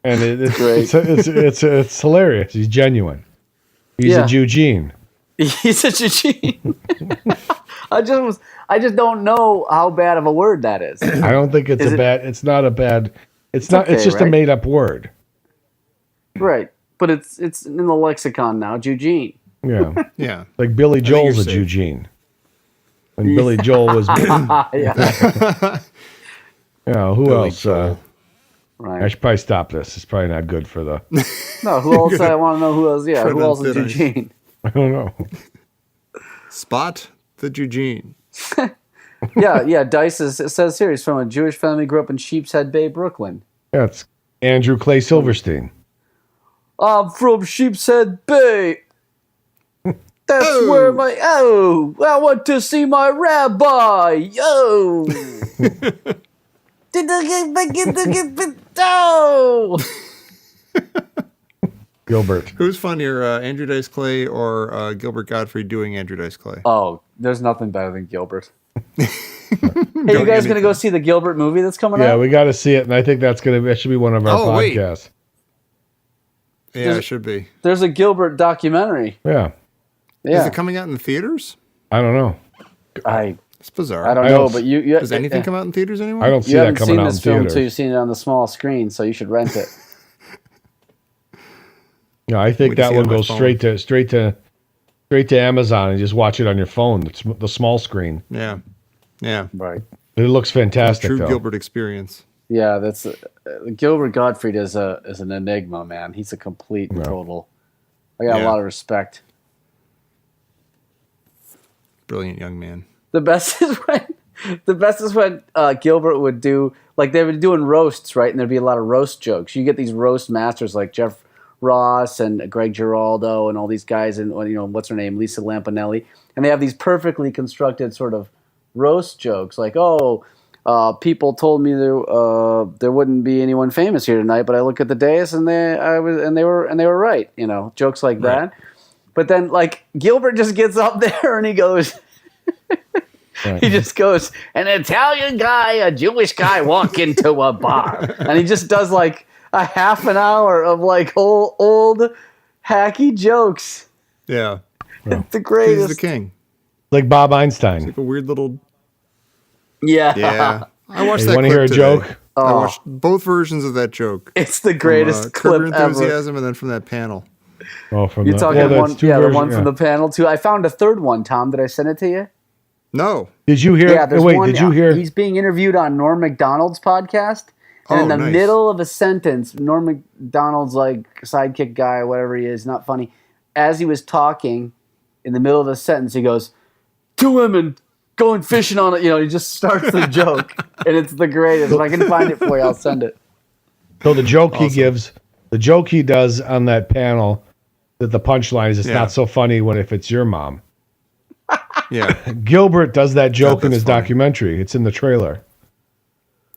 And it's great. It's hilarious. He's genuine. He's a Eugene. He's a Eugene. I just don't know how bad of a word that is. I don't think it's It's not a bad. It's not. okay, it's just a made up word. Right, but it's in the lexicon now. Eugene. Yeah. Yeah. Like Billy Joel's a safe. Eugene. When Billy Joel was. Yeah. Who Billy else? Joel. Right. I should probably stop this. It's probably not good for the. No, who else? I want to know who else. Yeah, who else is finish. Eugene? I don't know. Spot the Eugene. Yeah. Dice it says here he's from a Jewish family, grew up in Sheepshead Bay, Brooklyn. Yeah, it's Andrew Clay Silverstein. I'm from Sheepshead Bay. That's where I went to see my rabbi. Yo. Gilbert. Who's funnier, Andrew Dice Clay or Gilbert Gottfried doing Andrew Dice Clay? Oh, there's nothing better than Gilbert. Hey, you guys gonna go see the Gilbert movie that's coming out? Yeah, we got to see it, and I think that should be one of our podcasts. Yeah, it should be. There's a Gilbert documentary. Yeah. Is it coming out in the theaters? I don't know. It's bizarre. I don't know, but you does anything come out in theaters anymore? I don't see you that haven't coming seen out this in film theaters. until you've seen it on the small screen, so you should rent it. Yeah, I think Wait to that see it one on my goes phone. straight to Amazon and just watch it on your phone. It's the small screen. Yeah. Right. It looks fantastic. True though. Gilbert experience. Yeah, that's Gilbert Gottfried is an enigma, man. He's a complete and total. I got a lot of respect. Brilliant young man. The best is when Gilbert would do, like, they were doing roasts, right? And there'd be a lot of roast jokes. You get these roast masters like Jeff Ross and Greg Giraldo and all these guys, and what's her name, Lisa Lampanelli, and they have these perfectly constructed sort of roast jokes, like, people told me there wouldn't be anyone famous here tonight, but I look at the dais and they were right, jokes like that. But then, like, Gilbert just gets up there and he goes. He just goes, an Italian guy, a Jewish guy walk into a bar. And he just does like a half an hour of like old hacky jokes. Yeah. It's the greatest. He's the king. Like Bob Einstein. Like a weird little... Yeah. Yeah. I watched You that want to clip hear a today. joke? I watched both versions of that joke. It's the greatest Curb clip Your ever. Enthusiasm and then from that panel. Oh, from You're the, talking well, one, that's two the versions, one from the panel too. I found a third one, Tom. Did I send it to you? No. Did you hear? Yeah, there's one. Did you hear? He's being interviewed on Norm Macdonald's podcast, and in the nice. middle of a sentence, Norm Macdonald's like sidekick guy or whatever he is, not funny. As he was talking, in the middle of a sentence, he goes, "Two women going fishing on it." He just starts the joke, and it's the greatest. If I can find it for you, I'll send it. So the joke he gives, the joke he does on that panel, that the punchline is, it's not so funny if it's your mom. Yeah. Gilbert does that joke in that's his funny. documentary. It's in the trailer.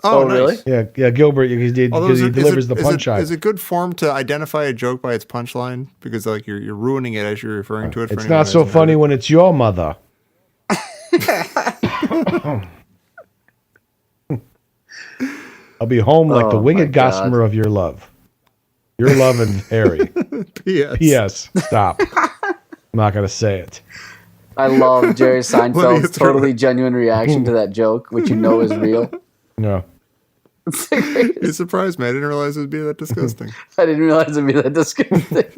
Oh, really? nice. Yeah, Gilbert, he delivers the punchline. Is it good form to identify a joke by its punchline? Because like you're ruining it as you're referring to it. For It's anyone not who so hasn't funny heard it. when it's your mother. I'll be home like the Oh, winged my God. gossamer of your love. Your love and Harry. P.S. P.S. Stop. I'm not going to say it. I love Jerry Let me Seinfeld's throw totally genuine reaction to that joke, which you know is real. No. It's the greatest. You surprised me. I didn't realize it would be that disgusting. I didn't realize it'd be that disgusting.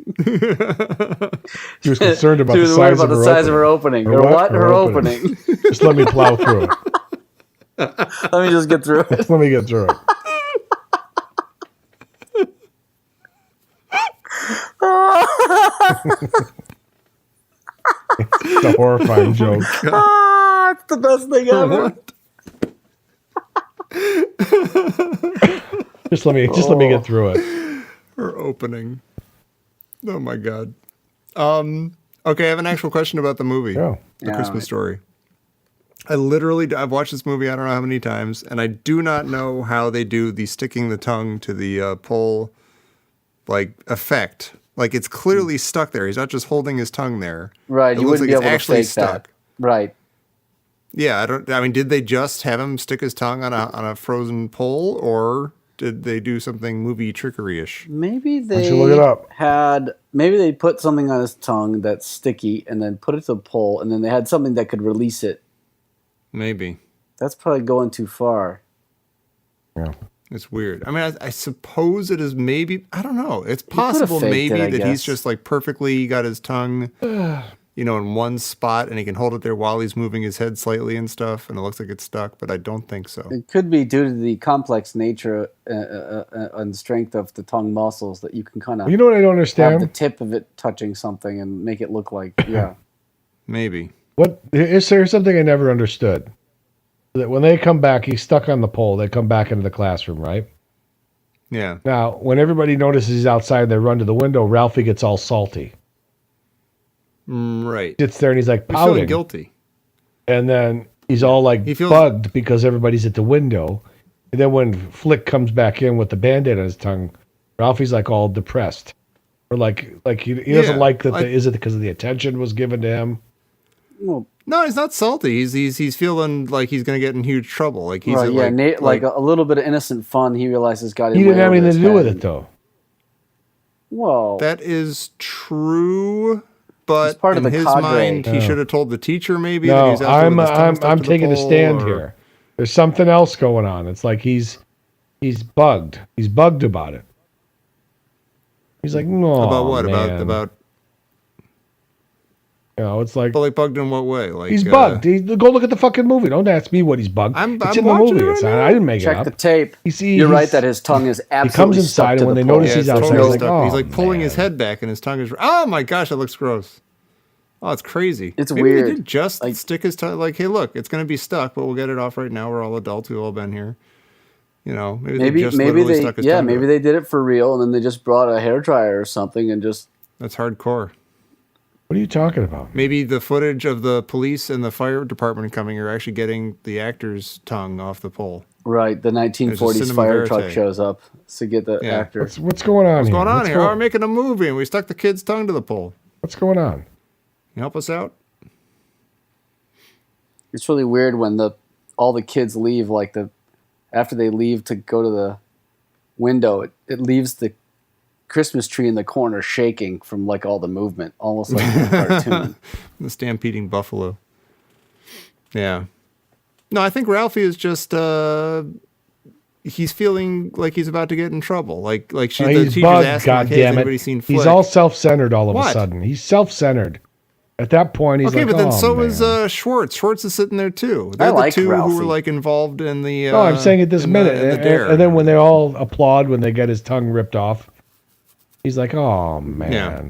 She was concerned about She the was worried size about of the size of her opening. Her what? Her opening. Just let me plow through it. Let me just get through it. Let me get through it. It's a horrifying joke. It's the best thing ever. Just let me get through it. Her opening. Oh my god. Okay, I have an actual question about the movie. Oh. The Christmas Story. I've watched this movie I don't know how many times, and I do not know how they do the sticking the tongue to the pole like effect. Like it's clearly stuck there. He's not just holding his tongue there. Right, It you looks wouldn't like be it's able to actually fake that. Right. Yeah, I mean, did they just have him stick his tongue on a frozen pole, or did they do something movie trickery-ish? Maybe Why don't you look it up? maybe they put something on his tongue that's sticky and then put it to the pole, and then they had something that could release it. Maybe. That's probably going too far. Yeah. It's weird. I mean, I suppose it is maybe, I don't know. It's could've possible faked maybe it, I that he's guess. just like perfectly got his tongue, in one spot and he can hold it there while he's moving his head slightly and stuff, and it looks like it's stuck, but I don't think so. It could be due to the complex nature and strength of the tongue muscles that you can kind of You know what I don't have the understand? tip of it touching something and make it look like, yeah. Maybe. Here's something I never understood. That when they come back, he's stuck on the pole. They come back into the classroom, right? Yeah. Now, when everybody notices he's outside, they run to the window. Ralphie gets all salty. Right. Sits there and he's like He's feeling pouting. guilty. And then he's all like He feels- bugged because everybody's at the window. And then when Flick comes back in with the Band-Aid on his tongue, Ralphie's like all depressed. Or like he doesn't like that. Is it because of the attention was given to him? Well, No, he's not salty. He's feeling like he's going to get in huge trouble. Like he's right, yeah, like a little bit of innocent fun. He realizes got He didn't have anything to do with it, though. Well, that is true, but He's part of in the his cadre. mind, he Oh. should have told the teacher maybe that No, he's out there with his tongue stuck I'm to the taking a pole, stand or- here. There's something else going on. It's like he's bugged. He's bugged about it. He's like, no. About what? Man. About it's like but like bugged in what way? Like he's bugged. Go look at the fucking movie. Don't ask me what he's bugged. I'm it's in the watching movie. it right now. I didn't make it check up. the tape. You're right that his tongue is absolutely He comes inside, stuck to and when the they pole. notice Yeah, he's it's outside, totally he's like, stuck. oh, He's like pulling his man. head back, and his tongue is. Oh my gosh, that looks gross. Oh, it's crazy. It's Maybe weird. They did just Like- stick his tongue. Like, hey, look, it's going to be stuck, but we'll get it off right now. We're all adults. We've all been here. Maybe they just literally stuck his tongue to maybe it. they did it for real, and then they just brought a hairdryer or something and just That's hardcore. What are you talking about? Maybe the footage of the police and the fire department coming are actually getting the actor's tongue off the pole. right. The 1940s cinema fire truck verite. shows up to get the Yeah. actor. What's going on What's here? going on What's here? Oh, we're making a movie, and we stuck the kid's tongue to the pole. What's going on? Can you help us out? It's really weird when all the kids leave. After they leave to go to the window, it leaves the Christmas tree in the corner shaking from like all the movement, almost like a cartoon. The stampeding buffalo. Yeah. No, I think Ralphie is just he's feeling like he's about to get in trouble. The He's teacher's bugged, asking, like, hey, has goddammit. anybody seen Flick? He's all self-centered all of a What? sudden. He's self-centered. At that point, he's okay, like, but then oh, so man. is Schwartz. Schwartz is sitting there too. They're like the two who Ralphie. were like involved in the. No, I'm saying at this in minute. the dare. And then when they all applaud when they get his tongue ripped off, he's like, oh, man. Yeah.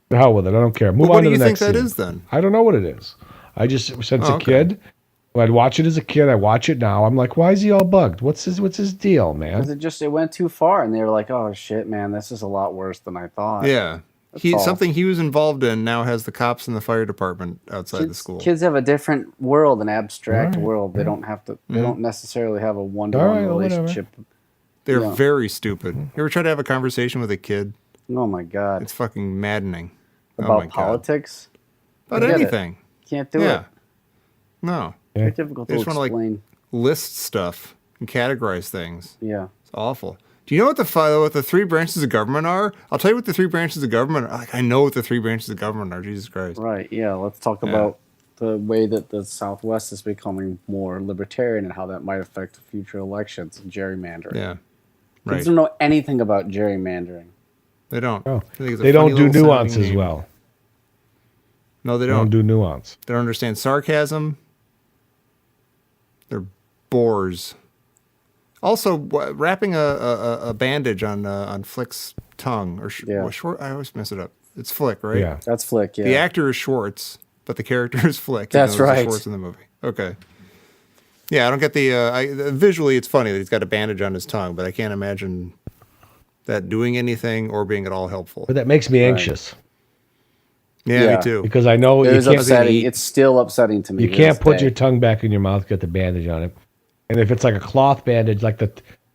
The hell with it. I don't care. Move But what on do to you the think next that scene. is then? I don't know what it is. I just, since Oh, a okay. kid, I'd watch it as a kid. I watch it now. I'm like, why is he all bugged? What's his deal, man? It went too far, and they were like, "Oh shit, man, this is a lot worse than I thought." Yeah. all. Something he was involved in now has the cops and the fire department outside the school. Kids have a different world, an abstract All right, world. They don't have to. They don't necessarily have a All one-to-one right, well, whatever. relationship. They're Yeah. very stupid. You ever try to have a conversation with a kid? Oh my god! It's fucking maddening. Oh my About God. politics, About Forget it. anything. can't do Yeah. it. No. Very difficult They to just wanna, like, explain. List stuff and categorize things. Yeah. It's awful. Do you know what the three branches of government are? I'll tell you what the three branches of government are. Like, I know what the three branches of government are. Jesus Christ. Right. Yeah. Let's talk about the way that the Southwest is becoming more libertarian and how that might affect future elections and gerrymandering. Yeah. Kids Right. don't know anything about gerrymandering. They don't. Oh, I think it's a they don't funny do little sounding nuance as name. well. No, they They don't don't. do nuance. They don't understand sarcasm. They're boars. Also, wrapping a bandage on Flick's tongue or Short. I always mess it up. It's Flick, right? Yeah. That's Flick. Yeah. The actor is Schwartz, but the character is Flick. That's right. Schwartz in the movie. Okay. Yeah, I don't get the visually. It's funny that he's got a bandage on his tongue, but I can't imagine that doing anything or being at all helpful. But that makes me anxious. Yeah, me too. Because I know It was you can't, upsetting. It's still upsetting to me. you can't put your tongue back in your mouth, get the bandage on it. And if it's like a cloth bandage, like the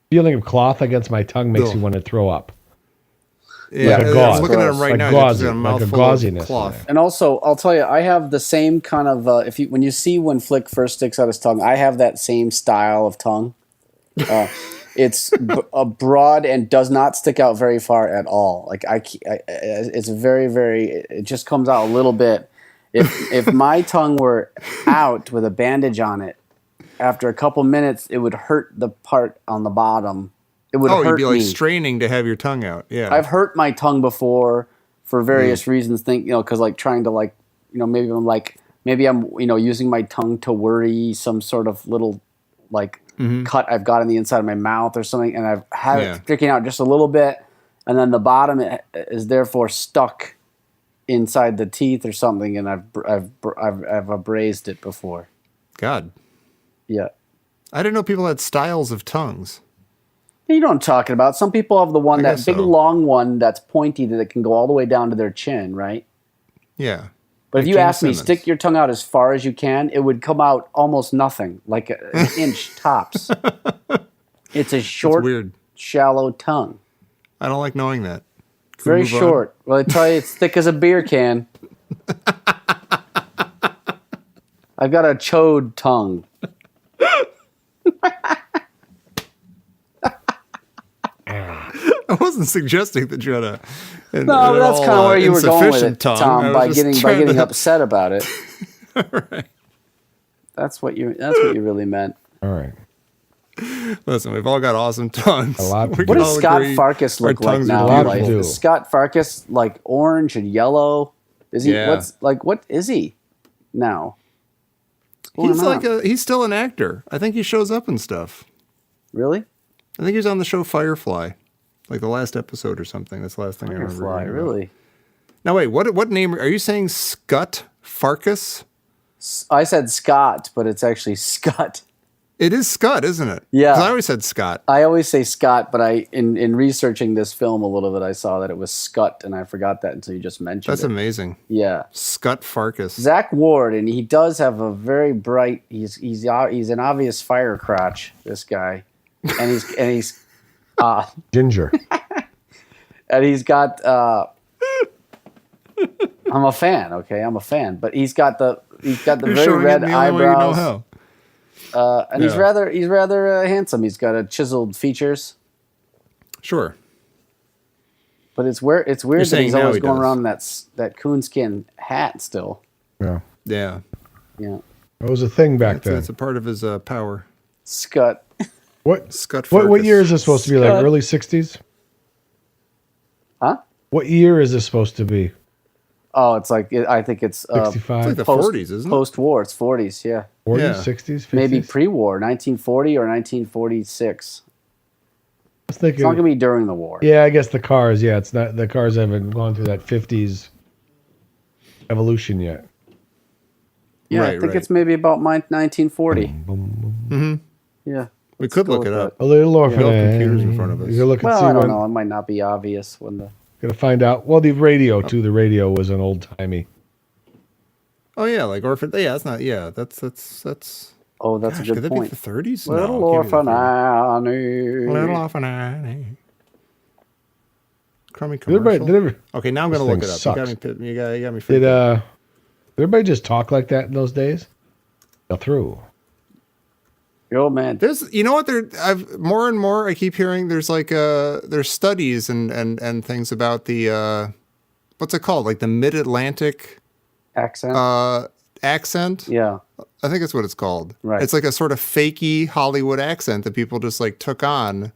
feeling of cloth against my tongue makes Ugh. you want to throw up. Yeah, Like a gauze. I'm looking at him right Like now. gauzy, He's got a like a mouthful gauziness of cloth. And also, I'll tell you, I have the same kind of when you see when Flick first sticks out his tongue, I have that same style of tongue. It's broad and does not stick out very far at all. Like it's very, very. It just comes out a little bit. If my tongue were out with a bandage on it, after a couple minutes, it would hurt the part on the bottom. It would hurt you'd be like me. straining to have your tongue out. Yeah, I've hurt my tongue before for various reasons. Because like trying to maybe I'm using my tongue to worry some sort of little cut I've got on the inside of my mouth or something, and I've had it sticking out just a little bit, and then the bottom is therefore stuck inside the teeth or something, and I've abrased it before. God, Yeah. I didn't know people had styles of tongues. You know what I'm talking about. Some people have the one, I that guess big so. long one that's pointy that can go all the way down to their chin, right? Yeah, But Like if you Gene ask me, Simmons. stick your tongue out as far as you can, it would come out almost nothing, like an inch tops. It's a short, weird. shallow tongue. I don't like knowing that. Can we Very move on? short. Well, I tell you, it's thick as a beer can. I've got a chode tongue. I wasn't suggesting that you had a. No, but that's kind of where you were going with it, tongue. Tom, by I was just getting trying to- upset about it. Right. That's what you really meant. All right. Listen, we've all got awesome tongues. A lot. We What can does all Scott agree Farkas our look like tongues are now? beautiful. Like, Do. is Scott Farkas like orange and yellow? Is he? Yeah. What is he now? What's He's going on? he's still an actor. I think he shows up and stuff. Really? I think he was on the show Firefly, like the last episode or something. That's the last thing I remember. Firefly, reading about. really? Now wait, what name are you saying? Scott Farkas? I said Scott, but it's actually Scott. It is Scott, isn't it? Yeah. 'Cause I always said Scott. I always say Scott, but in researching this film a little bit, I saw that it was Scott, and I forgot that until you just mentioned That's it. amazing. Yeah. Scott Farkas. Zach Ward, and he does have a very bright. He's an obvious fire crotch. This guy, and he's Ginger. and he's got. I'm a fan. Okay, I'm a fan, but he's got the You're very showing red it the only way you know eyebrows, how. and he's rather handsome. He's got chiseled features, Sure. but it's weird that saying he's now always he going does. around in that coonskin hat still. Yeah. Yeah. Yeah, That was a thing back then. It's a part of his power. Scott. What Scott what Farkas. year is this supposed to be? Like Scott. early 60s? Huh? What year is this supposed to be? Oh, it's like I think it's 65? It's like the post- 40s, isn't it? post-war. It's 40s. Yeah. 40s, Yeah. 60s, 50s? Maybe pre-war, 1940 or 1946. I was It's not thinking, gonna be during the war. yeah, I guess the cars, it's not, the cars haven't gone through that 50s evolution yet. Yeah, I Right, think right. it's maybe about 1940. Mm-hmm. Yeah. We could go look with it up. A little orphan. have computers in front of us. You look and Well, see I don't when, know. It might not be obvious when the. Gonna find out. Well, the radio too. The radio was an old timey. Oh yeah, like orphan. Yeah, that's not. Yeah, that's. Oh, that's Gosh, a could good that point. be the 30s? Little No, it can't orphan be the 30s. 30s. Little orphan Annie. Crummy Did everybody, commercial. Okay, now I'm gonna This look thing it up. sucks. You got me. did freaked out. did everybody just talk like that in those days? Fell through. Oh man, There's, you know what? I've more and more. I keep hearing there's like there's studies and things about the what's it called? Like the Mid-Atlantic accent. accent. Yeah. I think that's what it's called. Right. It's like a sort of fakey Hollywood accent that people just like took on.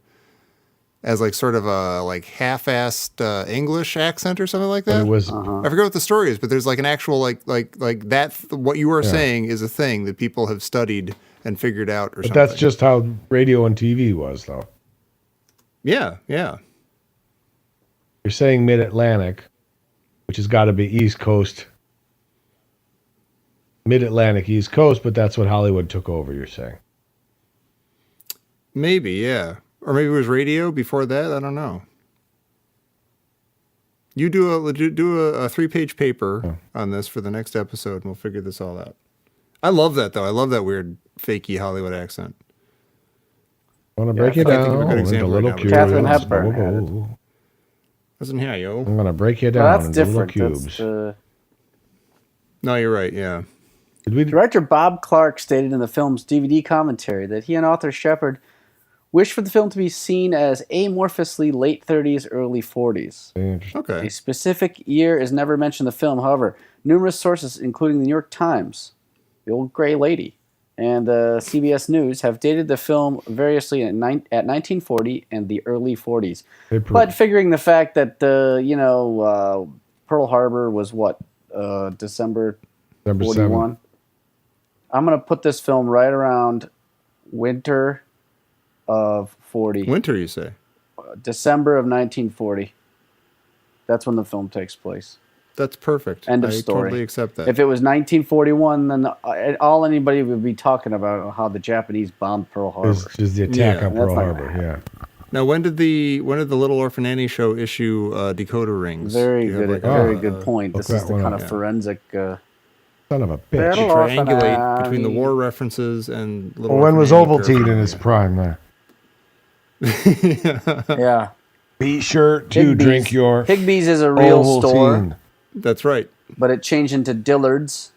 as like sort of a like half-assed English accent or something like that. It was I forget what the story is, but there's like an actual like that. What you are saying is a thing that people have studied and figured out, or but something. that's just how radio and TV was, though. Yeah, yeah. You're saying Mid-Atlantic, which has got to be East Coast. Mid-Atlantic, East Coast, but that's what Hollywood took over, you're saying. Maybe, yeah. Or maybe it was radio before that. I don't know. You do a 3-page paper on this for the next episode, and we'll figure this all out. I love that, though. I love that weird, fakey Hollywood accent. I want to break it I think of a down good into example little right now. cubes. Katharine Hepburn had it. Listen here, yo. I'm going to break it Well, down that's into little different. cubes. No, you're right, yeah. Did we, Director Bob Clark stated in the film's DVD commentary that he and author Shepard wished for the film to be seen as amorphously late 30s, early 40s. Okay. A specific year is never mentioned in the film. However, numerous sources, including the New York Times, the old gray lady, and CBS News, have dated the film variously at 1940 and the early 40s. But figuring the fact that, Pearl Harbor was what, December 41? I'm going to put this film right around winter of 40. Winter, you say? December of 1940. That's when the film takes place. That's perfect. End of I story. totally accept that. If it was 1941, then all anybody would be talking about how the Japanese bombed Pearl Harbor. is the attack on Pearl That's not Harbor, gonna yeah. Now, when did the Little Orphan Annie show issue decoder rings? Very Do you have, good, like, very good point. This look is that the one kind up. of forensic. Son of a bitch. Little You Orphan triangulate between the Annie. war references and Little Well, when Orphan was Annie Ovaltine in paraphernalia. its prime there? Yeah. Be sure to drink your Higbee's is a real store, Ovaltine. That's right. but it changed into Dillard's.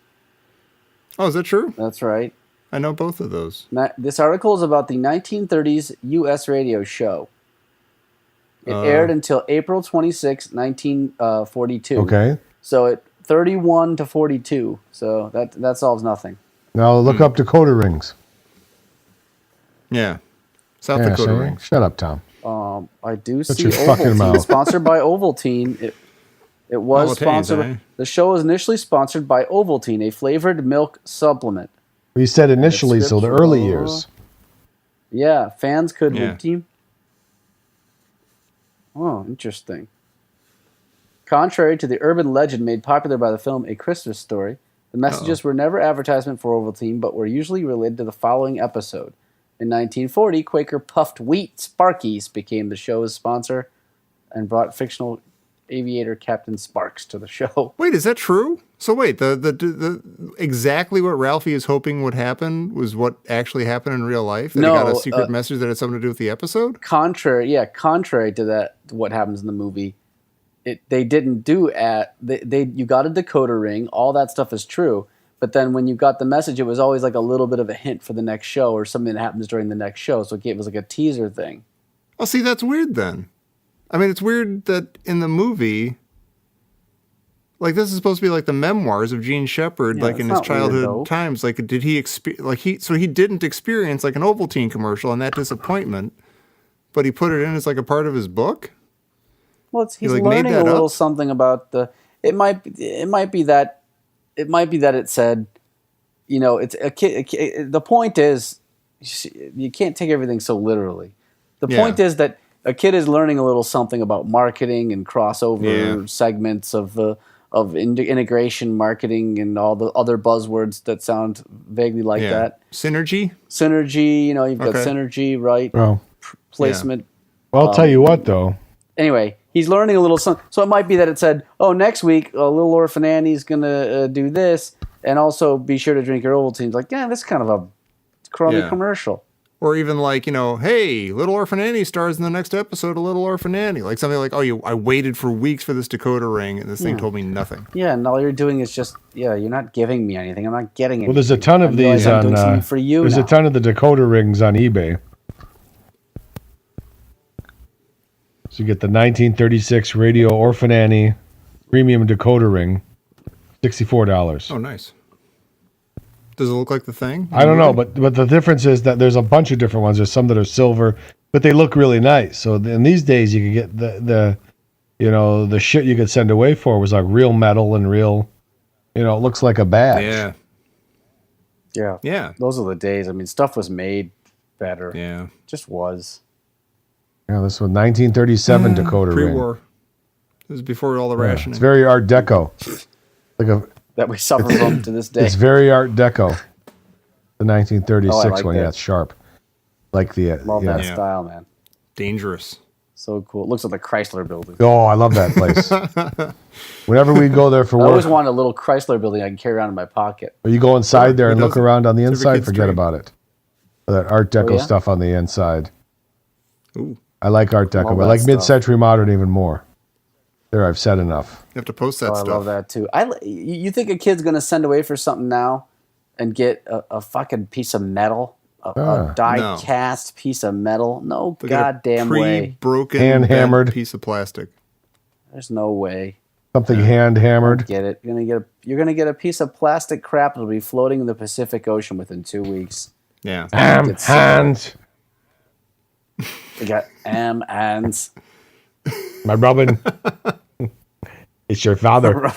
Oh, is that true? That's right. I know both of those. This article is about the 1930s U.S. radio show. It aired until April 26, 1942. Okay. So it 31 to 42. So that solves nothing. Now look up decoder rings. Yeah. South Yeah, Dakota see? rings. Shut up, Tom. I do Shut see your fucking Ovaltine, mouth. sponsored by Ovaltine. It was Ovaltine, sponsored. eh? The show was initially sponsored by Ovaltine, a flavored milk supplement. We said initially, so the early years. Yeah, fans could Yeah. redeem. Oh, interesting. Contrary to the urban legend made popular by the film A Christmas Story, the messages were never advertisement for Ovaltine, but were usually related to the following episode. In 1940, Quaker puffed wheat Sparkies became the show's sponsor and brought fictional aviator Captain Sparks to the show. Wait, is that true? So wait, the exactly what Ralphie is hoping would happen was what actually happened in real life? That he got a secret message that had something to do with the episode? Contrary to that, what happens in the movie, they didn't do you got a decoder ring, all that stuff is true, but then when you got the message, it was always like a little bit of a hint for the next show or something that happens during the next show, so it was like a teaser thing. Oh, see, that's weird then. I mean, it's weird that in the movie, like this is supposed to be like the memoirs of Gene Shepard, Yeah, like it's in his not weird, childhood though. times. Like, did he so he didn't experience like an Ovaltine commercial and that disappointment, but he put it in as like a part of his book. Well, he's like, made learning a that little up? something about the. It might be that it said, it's a kid. The point is, you can't take everything so literally. The point is that a kid is learning a little something about marketing and crossover segments of integration marketing and all the other buzzwords that sound vaguely like that. Synergy. Synergy, you've got Okay. synergy, right? Well, Placement. I'll tell you what, though. Anyway, he's learning a little something. So it might be that it said, oh, next week, Little Orphan Annie's going to do this, and also be sure to drink your Ovaltine. It's like, this is kind of a crummy commercial. Or even like, hey, Little Orphan Annie stars in the next episode of Little Orphan Annie. Like something like, I waited for weeks for this decoder ring, and this thing told me nothing. Yeah, and all you're doing is just, you're not giving me anything. I'm not getting anything. Well, there's a ton of these I'm on. doing something for you There's now. a ton of the decoder rings on eBay. So you get the 1936 Radio Orphan Annie premium decoder ring, $64. Oh, nice. Does it look like the thing? I don't know, but the difference is that there's a bunch of different ones. There's some that are silver, but they look really nice. So in these days, you could get the shit you could send away for was like real metal and real, it looks like a badge. Yeah. Yeah. Yeah. Those are the days. I mean, stuff was made better. Yeah. Just was. Yeah, this was 1937 Dakota ring. Pre-war. This is before all the rationing. It's very Art Deco. That we suffer from to this day. It's very Art Deco. The 1936 one, that. yeah, it's sharp. Like the Love that style, man. Dangerous. So cool. It looks like the Chrysler building. Oh, I love that place. Whenever we go there for I work, always wanted a little Chrysler building I can carry around in my pocket. or you go inside there and look around on the inside, kid's forget dream. about it. That Art Deco yeah? stuff on the inside. Ooh. I like Art Deco. Love I that like stuff. mid-century modern even more. There, I've said enough. You have to post that Oh, stuff. I love that too. You think a kid's gonna send away for something now and get a fucking piece of metal, a die-cast piece of metal? No They'll get a goddamn way. Broken, Hand-hammered. bent piece of plastic. There's no way. Something hand-hammered. Get it? You're gonna get a piece of plastic crap that'll be floating in the Pacific Ocean within 2 weeks. Yeah. Hands. We got hands. My Robin. It's your father.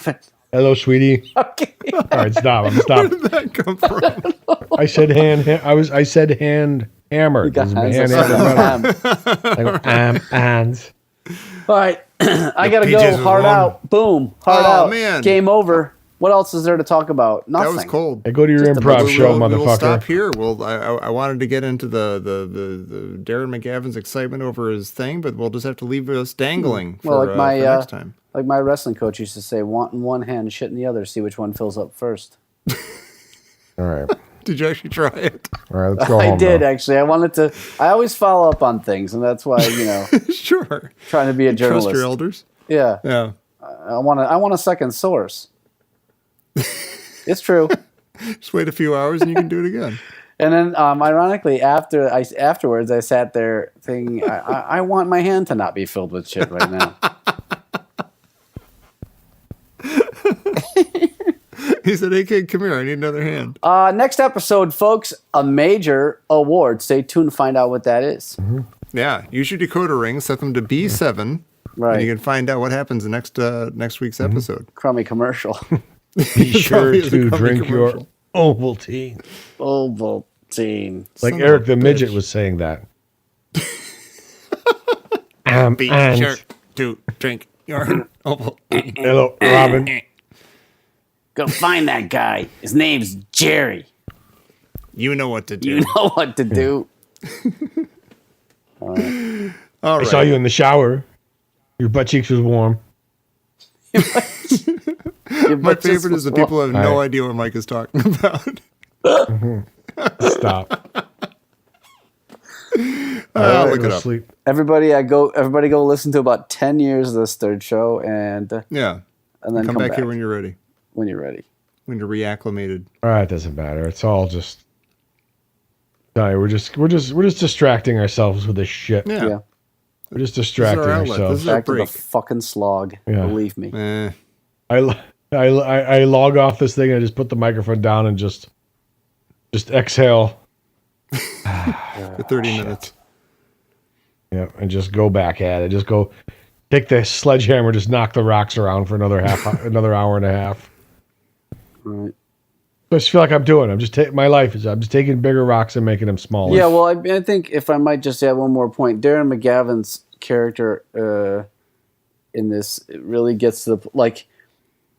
Hello, sweetie. Okay. All right, stop. I'm stopping. Where did that come from? I said I said hand hammered. You got hands. I go, hands. All right, I gotta peaches go. is Hard wrong. out. Boom. Hard Oh, out. man. Game over. What else is there to talk about? Nothing. That was cold. Hey, go to your Just a improv little- show, We'll motherfucker. stop here. I wanted to get into the Darren McGavin's excitement over his thing, but we'll just have to leave us dangling for, Well, like for next time. like my wrestling coach used to say, want in one hand, shit in the other. See which one fills up first. All right. Did you actually try it? All right, let's go home. I did now. actually. I wanted to. I always follow up on things, and that's why Sure. trying to be a journalist. Trust your elders. Yeah. Yeah. I want a second source. It's true. Just wait a few hours and you can do it again. And then, ironically, afterwards, I sat there thinking, I want my hand to not be filled with shit right now. He said, "Hey kid, come here. I need another hand." Next episode, folks, a major award. Stay tuned to find out what that is. Yeah. Use your decoder ring. Set them to B7. Right. And you can find out what happens in next week's episode. Crummy commercial. Be sure Probably is a to crummy drink your commercial. Ovaltine. Ovaltine. Like Son Eric of a the Midget bitch. was saying that. Be and sure to drink your Opal. hello, Robin. Go find that guy. His name's Jerry. You know what to do. You know what to do. All I right. saw you in the shower. Your butt cheeks was warm. My favorite is the people who have no Right. idea what Mike is talking about. Stop. I'll look Go it up. sleep. Everybody go listen to about 10 years of this third show, and Yeah. then Come back here when you're ready. when you're ready. When you're reacclimated. All right, doesn't matter. It's all just. No, we're just distracting ourselves with this shit. Yeah. Yeah. We're just distracting outlet. This ourselves. is our Back to the break. fucking slog. Yeah. Believe me. I log off this thing and I just put the microphone down and just exhale. For 30 minutes. Yeah, and just go back at it. Just go take the sledgehammer, just knock the rocks around for another hour and a half. Right. I just feel like I'm doing. I'm just my life is. I'm just taking bigger rocks and making them smaller. Yeah, well, I think if I might just add one more point, Darren McGavin's character in this it really gets to the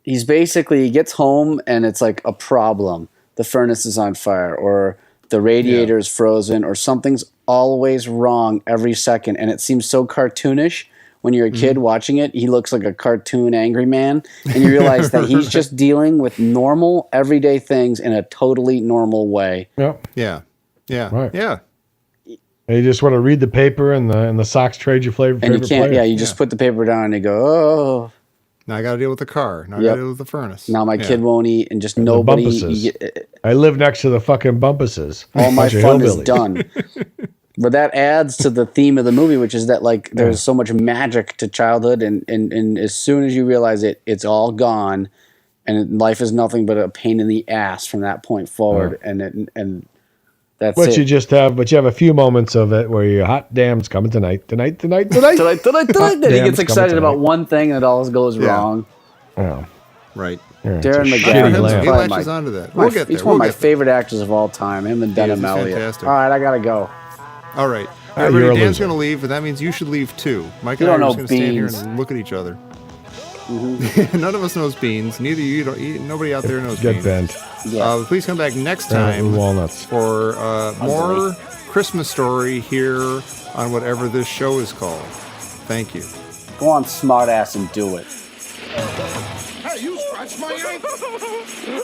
he gets home and it's like a problem. The furnace is on fire, or the radiator is frozen, or something's always wrong every second, and it seems so cartoonish. When you're a kid watching it, he looks like a cartoon angry man, and you realize that he's just dealing with normal, everyday things in a totally normal way. Yep. Yeah. Yeah. Right. Yeah. And you just want to read the paper and the socks trade your flavor. And you can't, player. you just put the paper down and you go, oh, Now I got to deal with the car. Now I Yep. got to deal with the furnace. now my Yeah. kid won't eat, and just the nobody. bumpuses. I live next to the fucking bumpuses. All my Bunch of fun is hillbillies. done. But that adds to the theme of the movie, which is that there's so much magic to childhood, and as soon as you realize it, it's all gone, and life is nothing but a pain in the ass from that point forward. And That's But it. you have a few moments of it where you hot damn's coming tonight. Then he gets excited about one thing and it all goes wrong. Oh, Right. Darren He McGavin. latches onto that. We'll get there. He's one of my favorite actors of all time. Him and Denham he's Elliott. fantastic. All right, I gotta go. All right. You're a Everybody, Dan's loser. going to leave, but that means you should leave too. Mike You and I don't are know just going to stand here beans. and look at each other. None of us knows beans. Neither you. Nobody out there knows Get beans. bent. Yeah. Please come back next time Walnuts. for more Christmas story here on whatever this show is called. Thank you. Go on, smartass, and do it. Hey, you scratched my ankle.